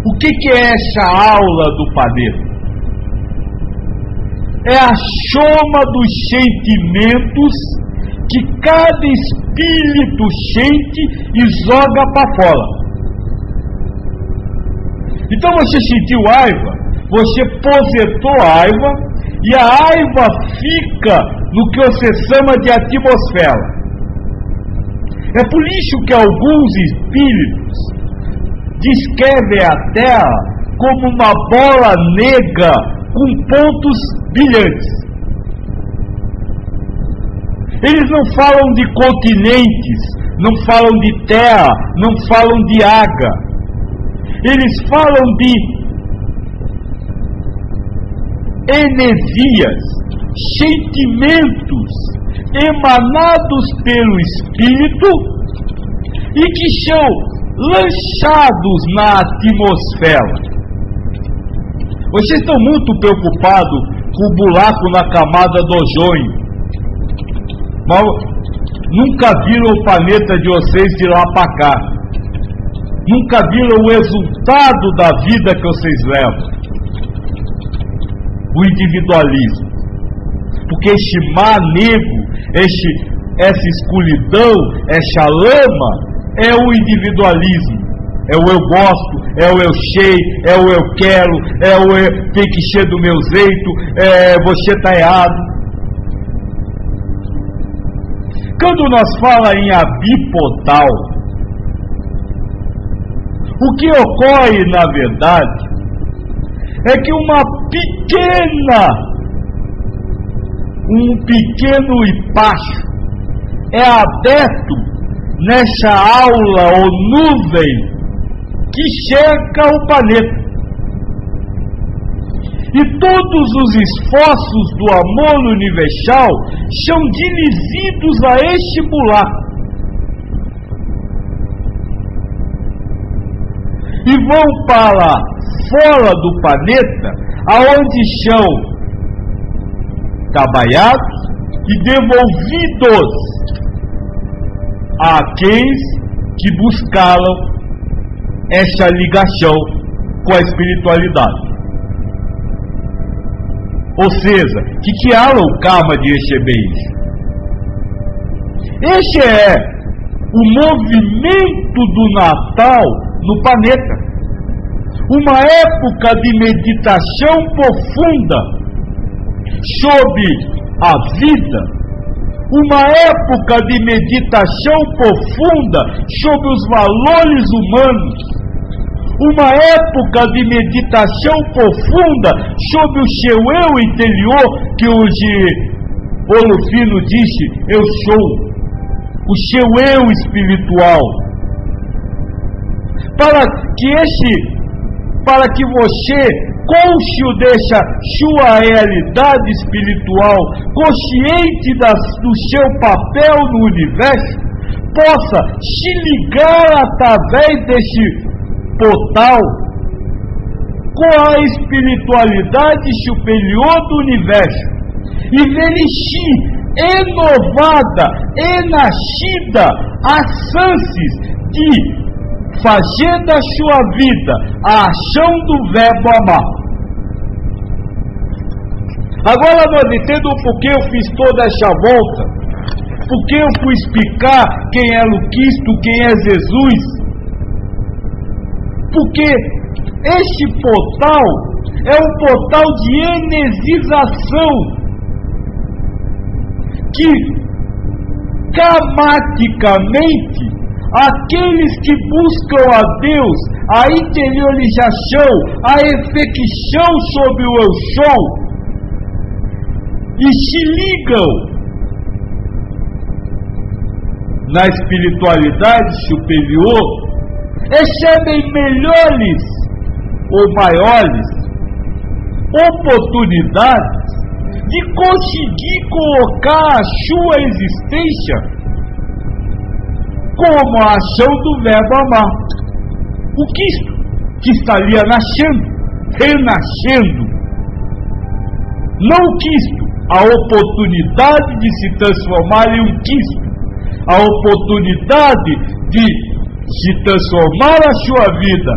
S1: O que é essa aura do planeta? É a soma dos sentimentos que cada espírito sente e joga para fora. Então você sentiu raiva, você projetou raiva, e a raiva fica no que você chama de atmosfera. É por isso que alguns espíritos descrevem a Terra como uma bola negra com pontos brilhantes. Eles não falam de continentes, não falam de terra, não falam de água. Eles falam de energias, sentimentos emanados pelo espírito e que são lançados na atmosfera. Vocês estão muito preocupados com o buraco na camada do ozônio. Mas nunca viram o planeta de vocês de lá para cá. Nunca viram o resultado da vida que vocês levam. O individualismo. Porque este mar negro, essa escuridão, essa lama, é o individualismo. É o eu gosto, é o eu sei, é o eu quero, é o eu tem que ser do meu jeito, você está errado. Quando nós falamos em abiportal, o que ocorre na verdade é que um pequeno espaço é aberto nessa aula ou nuvem que cerca o planeta. E todos os esforços do amor universal são dirigidos a este buraco. E vão para fora do planeta, aonde são trabalhados e devolvidos àqueles que buscaram essa ligação com a espiritualidade. Ou seja, que criaram o karma de receber isso. Esse é o movimento do Natal no planeta. Uma época de meditação profunda sobre a vida. Uma época de meditação profunda sobre os valores humanos. Uma época de meditação profunda sobre o seu eu interior, que hoje Olofino disse: eu sou o seu eu espiritual. Para que você, cônscio dessa sua realidade espiritual, consciente do seu papel no universo, possa se ligar através desse portal com a espiritualidade superior do universo e verifique enovada, enascida, a chances de fazer da sua vida a ação do verbo amar. Agora nós entendemos por que eu fiz toda essa volta, por que eu fui explicar quem é o Cristo, quem é Jesus, porque este portal é um portal de energização que gramaticamente aqueles que buscam a Deus, a interiorização, a efecção sobre o eu sou, e se ligam na espiritualidade superior, recebem melhores ou maiores oportunidades de conseguir colocar a sua existência como a ação do verbo amar. O Cristo que estaria nascendo, renascendo. Não o Cristo, a oportunidade de se transformar em um Cristo, a oportunidade de se transformar a sua vida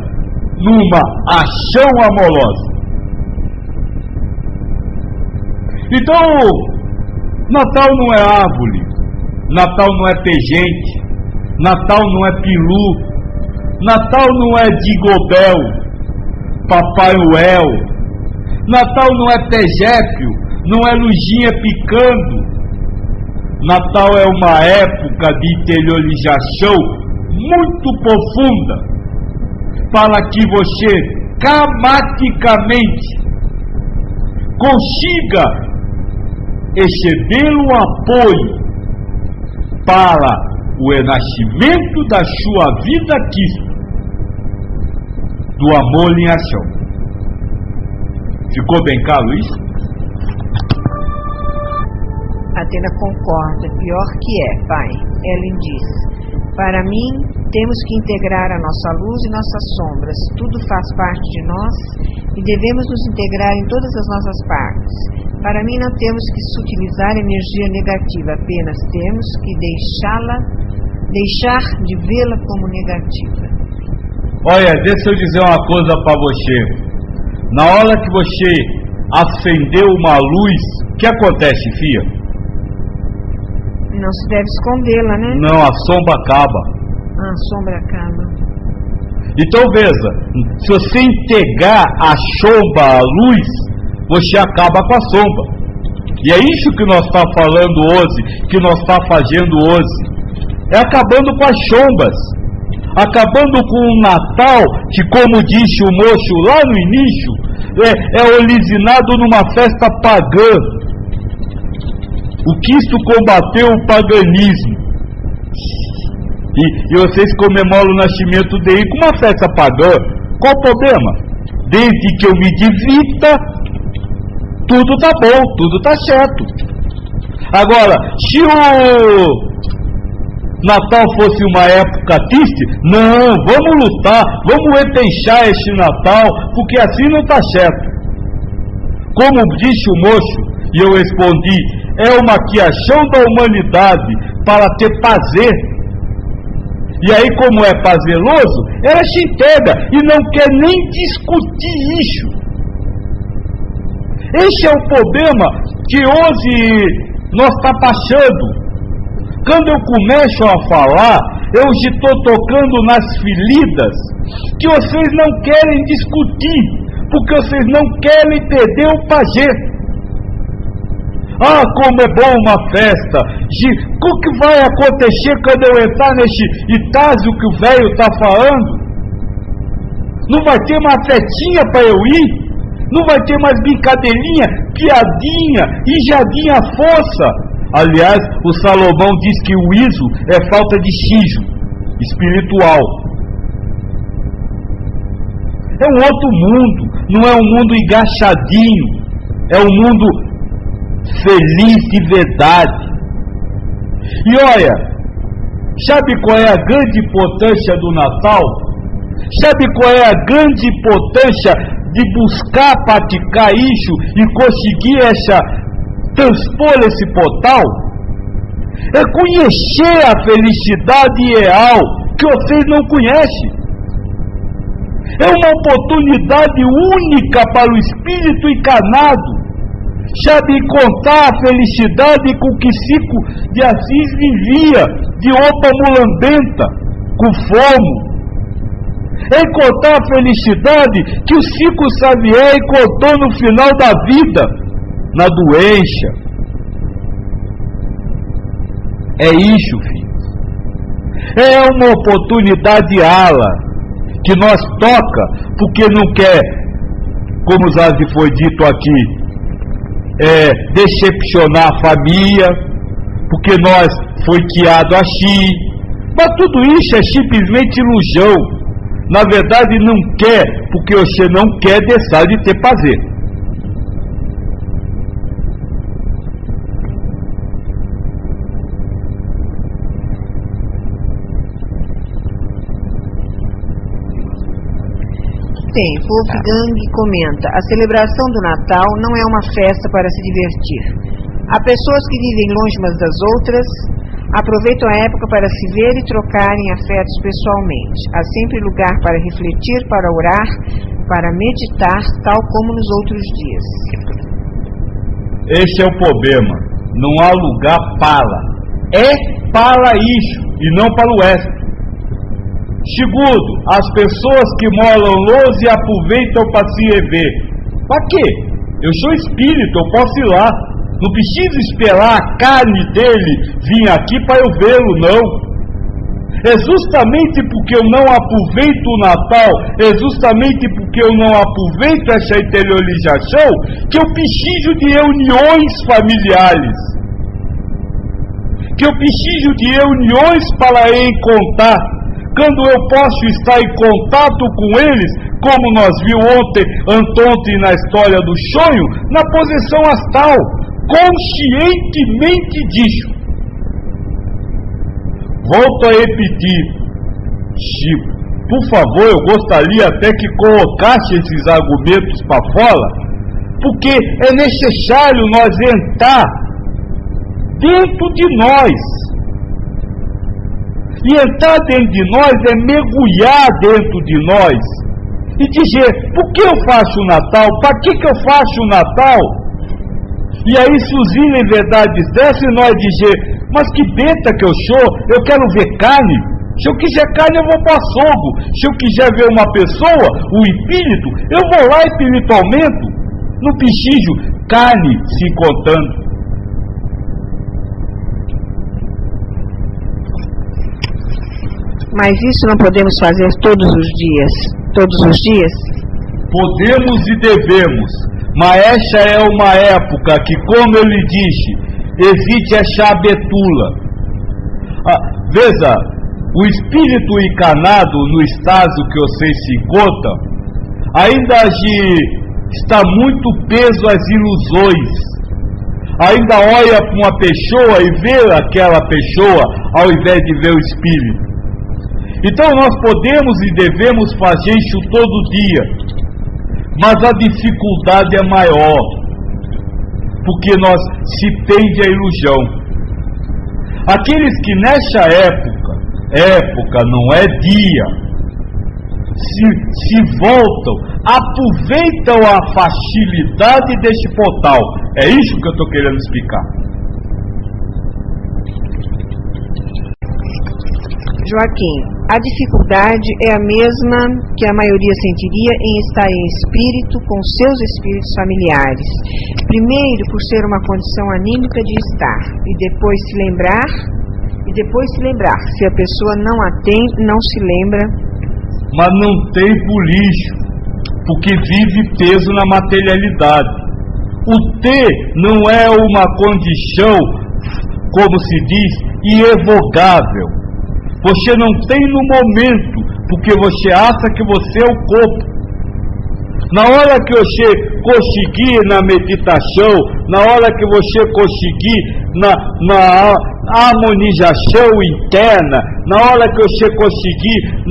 S1: numa ação amorosa. Então, Natal não é árvore, Natal não é pejente, Natal não é peru, Natal não é Digobel, Papai Noel, Natal não é presépio, não é luzinha picando. Natal é uma época de interiorização muito profunda, para que você gramaticamente consiga receber o apoio para o renascimento da sua vida aqui, do amor em ação. Ficou bem claro isso?
S2: Atena concorda, pior que é, pai. Ellen diz: para mim, temos que integrar a nossa luz e nossas sombras. Tudo faz parte de nós e devemos nos integrar em todas as nossas partes. Para mim, não temos que sutilizar energia negativa, apenas temos que deixar de vê-la como negativa.
S1: Olha, deixa eu dizer uma coisa para você. Na hora que você acendeu uma luz, o que acontece, filha?
S2: Não se deve escondê-la, né?
S1: Não, a sombra acaba.
S2: A sombra acaba.
S1: Então veja, se você integrar a sombra à luz, você acaba com a sombra. E é isso que nós estamos falando hoje, que nós estamos fazendo hoje. É acabando com as sombras, acabando com o Natal, que, como disse o moço lá no início, é originado numa festa pagã. O Cristo combateu o paganismo. E vocês comemoram o nascimento dele com uma festa pagã. Qual o problema? Desde que eu me divirta, tudo tá bom, tudo tá certo. Agora, se o Natal fosse uma época triste, não, vamos lutar, vamos repensar esse Natal, porque assim não tá certo. Como disse o moço, e eu respondi, é uma criação da humanidade para ter prazer. E aí, como é prazeroso, ela se integra e não quer nem discutir isso. Esse é o problema que hoje nós está passando. Quando eu começo a falar, eu estou tocando nas feridas que vocês não querem discutir, porque vocês não querem perder o prazer. Ah, como é bom uma festa! O que vai acontecer quando eu entrar nesse Itácio que o velho está falando? Não vai ter mais festinha para eu ir? Não vai ter mais brincadeirinha, piadinha, rijadinha à força? Aliás, o Salomão diz que o riso é falta de siso espiritual. É um outro mundo, não é um mundo engraxadinho, é um mundo feliz de verdade. E olha, sabe qual é a grande importância do Natal? Sabe qual é a grande importância de buscar praticar isso e conseguir transpor esse portal? É conhecer a felicidade real que vocês não conhecem. É uma oportunidade única para o espírito encarnado. Sabe contar a felicidade com que Chico de Assis vivia, de roupa mulambenta, com fome. É contar a felicidade que o Chico Xavier encontrou no final da vida, na doença. É isso, filho. É uma oportunidade ala que nós toca, porque não quer, como já foi dito aqui, decepcionar a família, porque nós foi criado assim. Mas tudo isso é simplesmente ilusão. Na verdade não quer, porque você não quer deixar de ter prazer.
S2: Wolfgang comenta: a celebração do Natal não é uma festa para se divertir. Há pessoas que vivem longe umas das outras, aproveitam a época para se ver e trocarem afetos pessoalmente. Há sempre lugar para refletir, para orar, para meditar, tal como nos outros dias.
S1: Esse é o problema. Não há lugar para. É para isso e não para o resto. Segundo, as pessoas que moram longe aproveitam para se rever. Para quê? Eu sou espírito, eu posso ir lá. Não preciso esperar a carne dele vir aqui para eu vê-lo, não. É justamente porque eu não aproveito o Natal, é justamente porque eu não aproveito essa interiorização, que eu preciso de reuniões familiares. Que eu preciso de reuniões para encontrar. Quando eu posso estar em contato com eles, como nós vimos ontem na história do sonho, na posição astral, conscientemente disso. Volto a repetir, Chico, por favor, eu gostaria até que colocasse esses argumentos para fora, porque é necessário nós entrar dentro de nós. E entrar dentro de nós é mergulhar dentro de nós e dizer: por que eu faço o Natal? Para que eu faço o Natal? E aí surgirem verdades dessas e nós dizer: mas que besta que eu sou, eu quero ver carne. Se eu quiser carne eu vou para açougue. Se eu quiser ver uma pessoa, o espírito, eu vou lá espiritualmente. Não preciso carne se encontrando.
S2: Mas isso não podemos fazer todos os dias? Todos os dias?
S1: Podemos e devemos, mas essa é uma época que, como eu lhe disse, existe essa abertura. Veja, o espírito encarnado no estágio que você se encontra, ainda está muito preso às ilusões. Ainda olha para uma pessoa e vê aquela pessoa ao invés de ver o espírito. Então nós podemos e devemos fazer isso todo dia, mas a dificuldade é maior, porque nós se tende à ilusão. Aqueles que nessa época não é dia, se voltam, aproveitam a facilidade desse portal. É isso que eu estou querendo explicar.
S2: Joaquim, a dificuldade é a mesma que a maioria sentiria em estar em espírito com seus espíritos familiares. Primeiro, por ser uma condição anímica de estar, e depois se lembrar. Se a pessoa não a tem, não se lembra.
S1: Mas não tem por lixo, porque vive peso na materialidade. O ter não é uma condição, como se diz, irrevogável. Você não tem no momento, porque você acha que você é o corpo. Na hora que você conseguir na meditação, na hora que você conseguir na harmonização interna, na hora que você conseguir,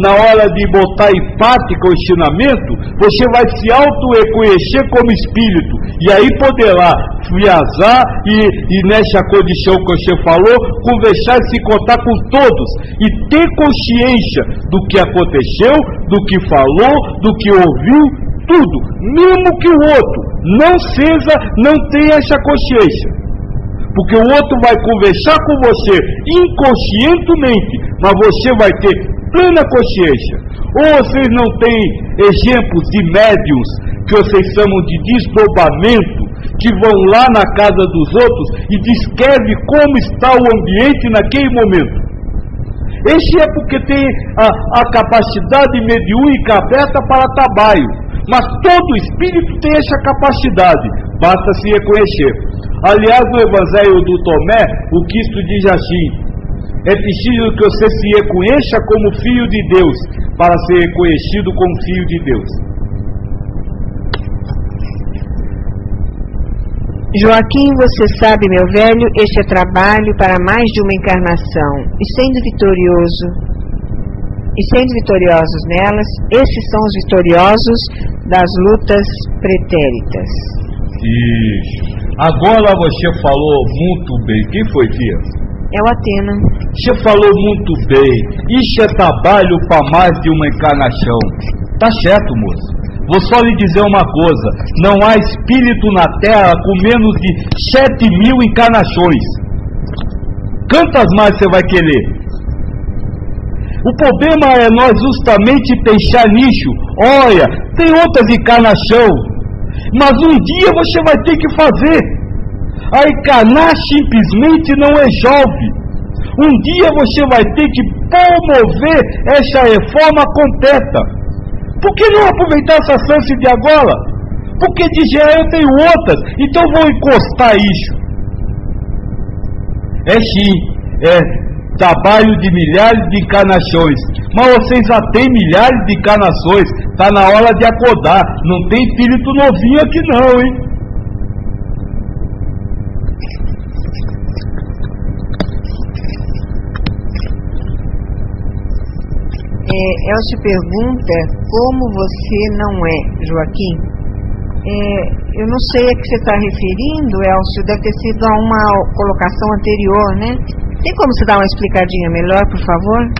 S1: na hora de botar em prática o ensinamento, você vai se auto-reconhecer como espírito, e aí poderá friazar e nessa condição que você falou, conversar e se contar com todos, e ter consciência do que aconteceu, do que falou, do que ouviu, tudo, mesmo que o outro não tenha essa consciência. Porque o outro vai conversar com você inconscientemente, mas você vai ter plena consciência. Ou vocês não têm exemplos de médiuns que vocês chamam de desdobramento, que vão lá na casa dos outros e descreve como está o ambiente naquele momento. Esse é porque tem a capacidade mediúnica aberta para trabalho, mas todo espírito tem essa capacidade, basta se reconhecer. Aliás, no Evangelho do Tomé, o Cristo diz assim: é preciso que você se reconheça como filho de Deus, para ser reconhecido como filho de Deus.
S2: Joaquim, você sabe, meu velho, este é trabalho para mais de uma encarnação, e sendo vitoriosos nelas, esses são os vitoriosos das lutas pretéritas.
S1: Isso. Agora você falou muito bem. Quem foi, filha?
S2: É o Atena.
S1: Você falou muito bem. Isso é trabalho para mais de uma encarnação. Tá certo, moço. Vou só lhe dizer uma coisa: não há espírito na Terra com menos de 7.000 encarnações. Quantas mais você vai querer? O problema é nós justamente pensar nisso. Olha, tem outras encarnações, mas um dia você vai ter que fazer. A encarnar simplesmente não resolve. Um dia você vai ter que promover essa reforma completa. Por que não aproveitar essa chance de agora? Porque dizer eu tenho outras, então vou encostar isso. É sim, trabalho de milhares de encarnações, mas vocês já têm milhares de encarnações, está na hora de acordar, não tem espírito novinho aqui não, hein?
S2: Elcio pergunta como você não é, Joaquim. Eu não sei a que você está referindo, Elcio, deve ter sido a uma colocação anterior, né? Tem como você dar uma explicadinha melhor, por favor?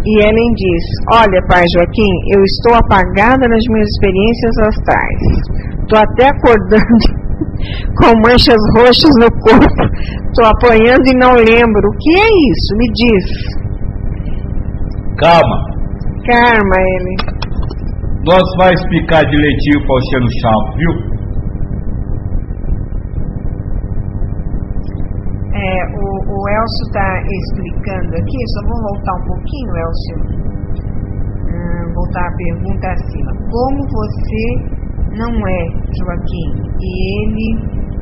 S2: E Ellen diz: olha, pai Joaquim, eu estou apagada nas minhas experiências astrais. Estou até acordando com manchas roxas no corpo. Estou apanhando e não lembro. O que é isso? Me diz.
S1: Calma,
S2: Ellen.
S1: Nós vai explicar direitinho para você no chão, viu?
S2: O Elcio está explicando aqui, só vou voltar um pouquinho, Elcio. Voltar a pergunta acima. Como você não é, Joaquim? E ele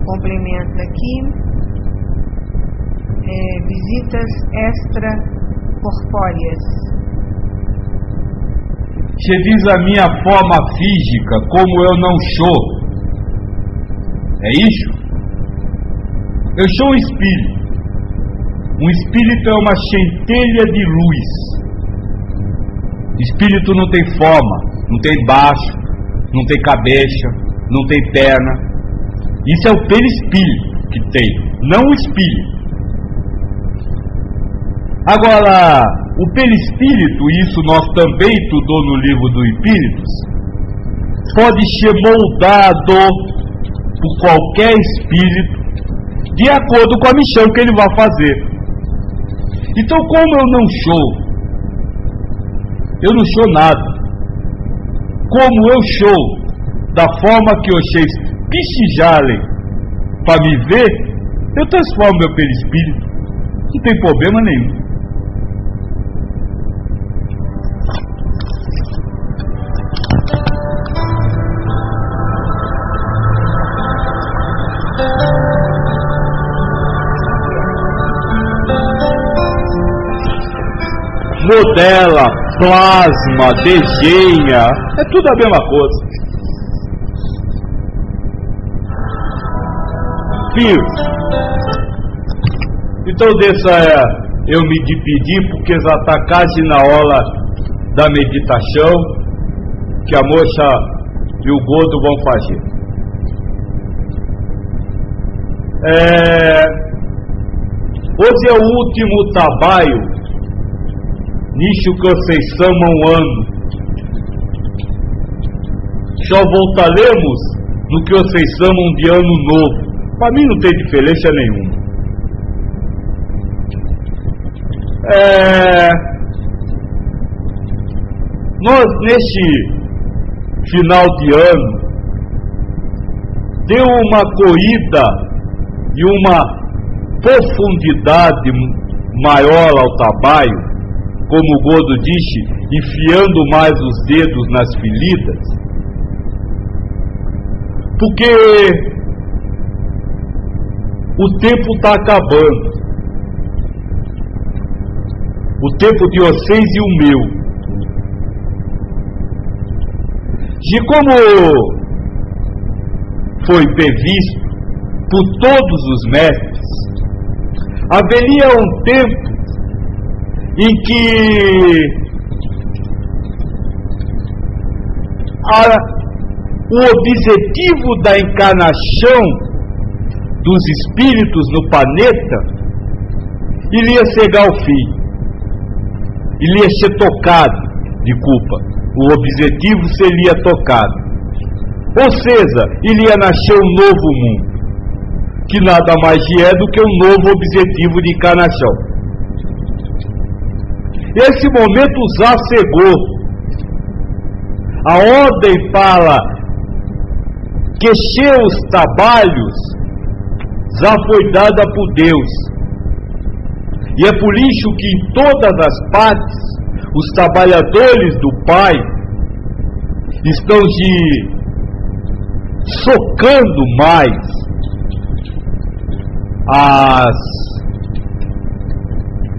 S2: complementa aqui, visitas extracorpóreas.
S1: Você diz a minha forma física, como eu não sou. É isso? Eu sou um espírito. Um espírito é uma centelha de luz. Espírito não tem forma, não tem baixo, não tem cabeça, não tem perna. Isso é o perispírito que tem, não o espírito. Agora, o perispírito, isso nós também estudamos no livro dos Espíritos, pode ser moldado por qualquer espírito de acordo com a missão que ele vai fazer. Então, como eu não sou nada. Como eu sou da forma que vocês precisarem para me ver, eu transformo meu perispírito. Não tem problema nenhum. Modela, plasma, desenha, é tudo a mesma coisa. desafios. Então deixa eu me despedir, porque já está quase na hora da meditação que a moça e o Godo vão fazer. Hoje é o último trabalho nisso que vocês chamam ano. Só voltaremos no que vocês chamam de ano novo. Para mim não tem diferença nenhuma. Nós, neste final de ano, deu uma corrida e uma profundidade maior ao trabalho, como o Godo disse, enfiando mais os dedos nas feridas, porque o tempo está acabando. O tempo de vocês e o meu. De como foi previsto por todos os mestres, haveria um tempo em que o objetivo da encarnação dos espíritos no planeta iria chegar ao fim. Iria ser tocado de culpa. O objetivo seria tocado. Ou seja, iria nascer um novo mundo, que nada mais é do que um novo objetivo de encarnação. Esse momento já chegou. A ordem para que seus trabalhos já foi dada por Deus. E é por isso que em todas as partes os trabalhadores do Pai estão socando mais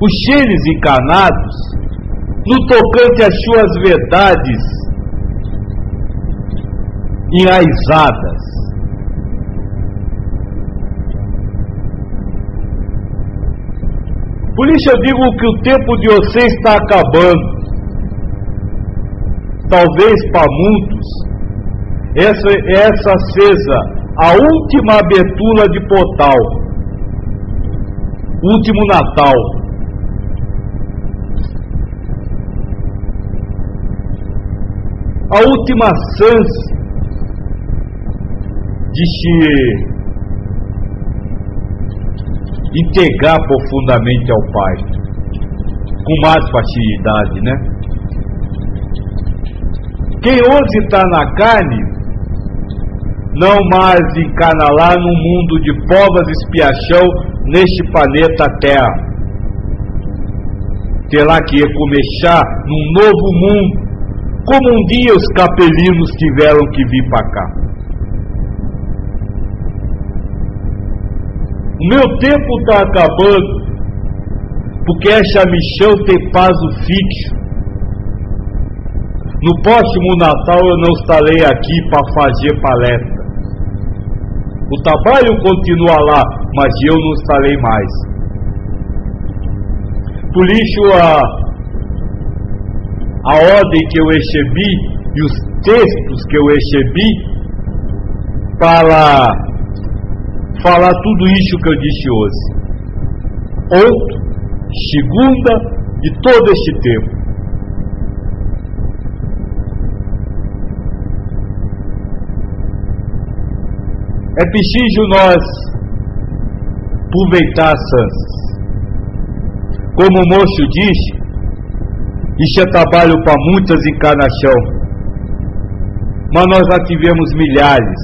S1: os seres encarnados no tocante às suas verdades enraizadas. Por isso eu digo que o tempo de vocês está acabando. Talvez para muitos essa seja a última abertura de portal, último Natal. A última chance de se integrar profundamente ao Pai, com mais facilidade, né? Quem hoje está na carne, não mais encarna lá num mundo de provas e expiação neste planeta Terra. Terá que recomeçar num novo mundo, como um dia os capelinos tiveram que vir para cá. O meu tempo está acabando, porque essa missão tem prazo fixo. No próximo Natal eu não estarei aqui para fazer palestra. O trabalho continua lá, mas eu não estarei mais. Por isso a ordem que eu recebi e os textos que eu recebi para falar tudo isso que eu disse hoje. Ontem, segunda e todo este tempo. É preciso nós aproveitar as chances. Como o moço disse, isso é trabalho para muitas encarnações. Mas nós já tivemos milhares.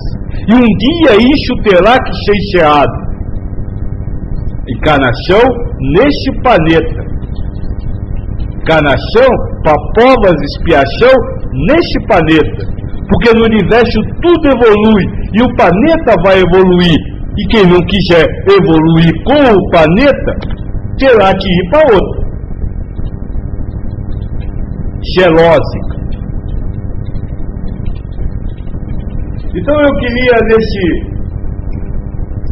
S1: E um dia isso terá que ser encerrado. Encarnação neste planeta. Encarnação para provas e expiação neste planeta. Porque no universo tudo evolui e o planeta vai evoluir. E quem não quiser evoluir com o planeta, terá que ir para outro. Isso é lógica. Então eu queria, nesse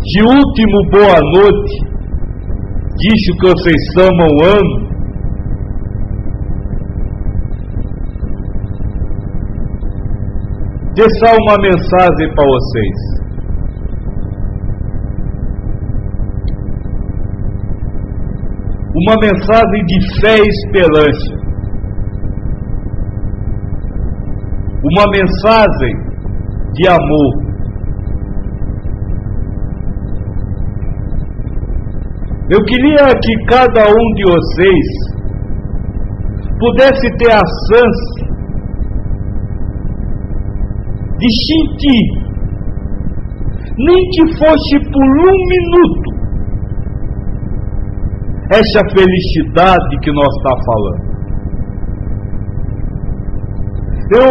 S1: de último boa noite, diz que vocês chamam ano, deixar uma mensagem para vocês. Uma mensagem de fé e esperança. Uma mensagem de amor. Eu queria que cada um de vocês pudesse ter a chance de sentir, nem que fosse por um minuto, essa felicidade que nós estamos falando. Eu,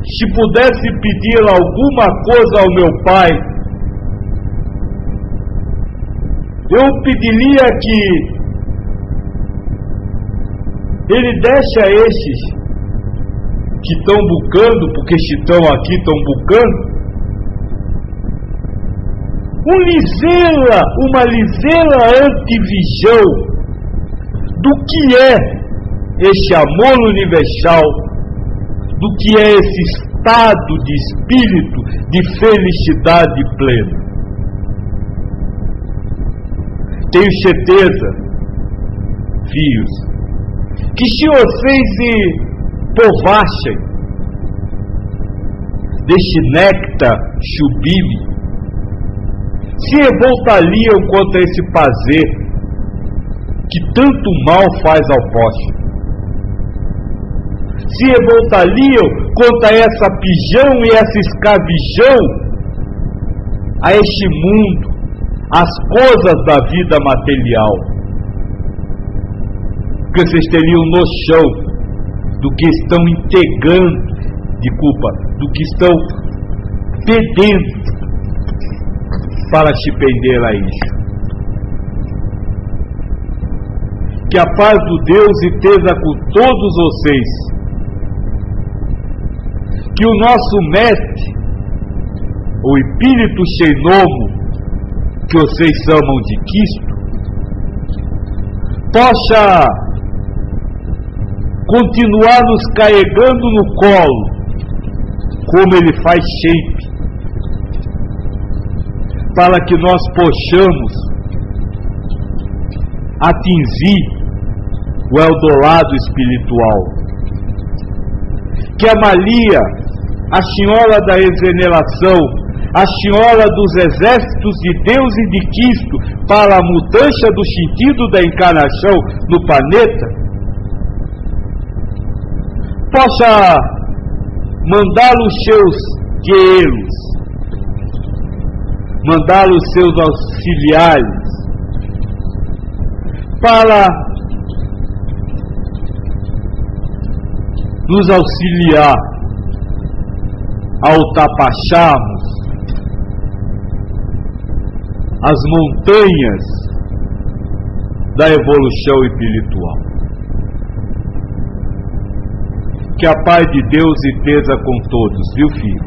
S1: se pudesse pedir alguma coisa ao meu pai, eu pediria que ele deixe a esses que estão buscando, porque se estão aqui, estão buscando, uma ligeira antivisão do que é esse amor universal, do que é esse estado de espírito de felicidade plena. Tenho certeza, filhos, que se vocês se provassem deste néctar sublime, se revoltariam contra esse prazer que tanto mal faz ao próximo. Se revoltariam contra essa pijão e essa escravidão a este mundo, as coisas da vida material. Porque vocês teriam noção do que estão entregando, do que estão perdendo para se prender a isso. Que a paz do Deus esteja com todos vocês. Que o nosso mestre, o Espírito sem nome, que vocês chamam de Cristo, possa continuar nos carregando no colo, como ele faz sempre, para que nós possamos atingir o Eldorado espiritual. Que a Maria, a Senhora da Regeneração, a Senhora dos Exércitos de Deus e de Cristo, para a mudança do sentido da encarnação no planeta, possa mandar os seus guerreiros, mandar os seus auxiliares, para nos auxiliar a ultrapassarmos as montanhas da evolução espiritual. Que a paz de Deus esteja com todos, viu, filho?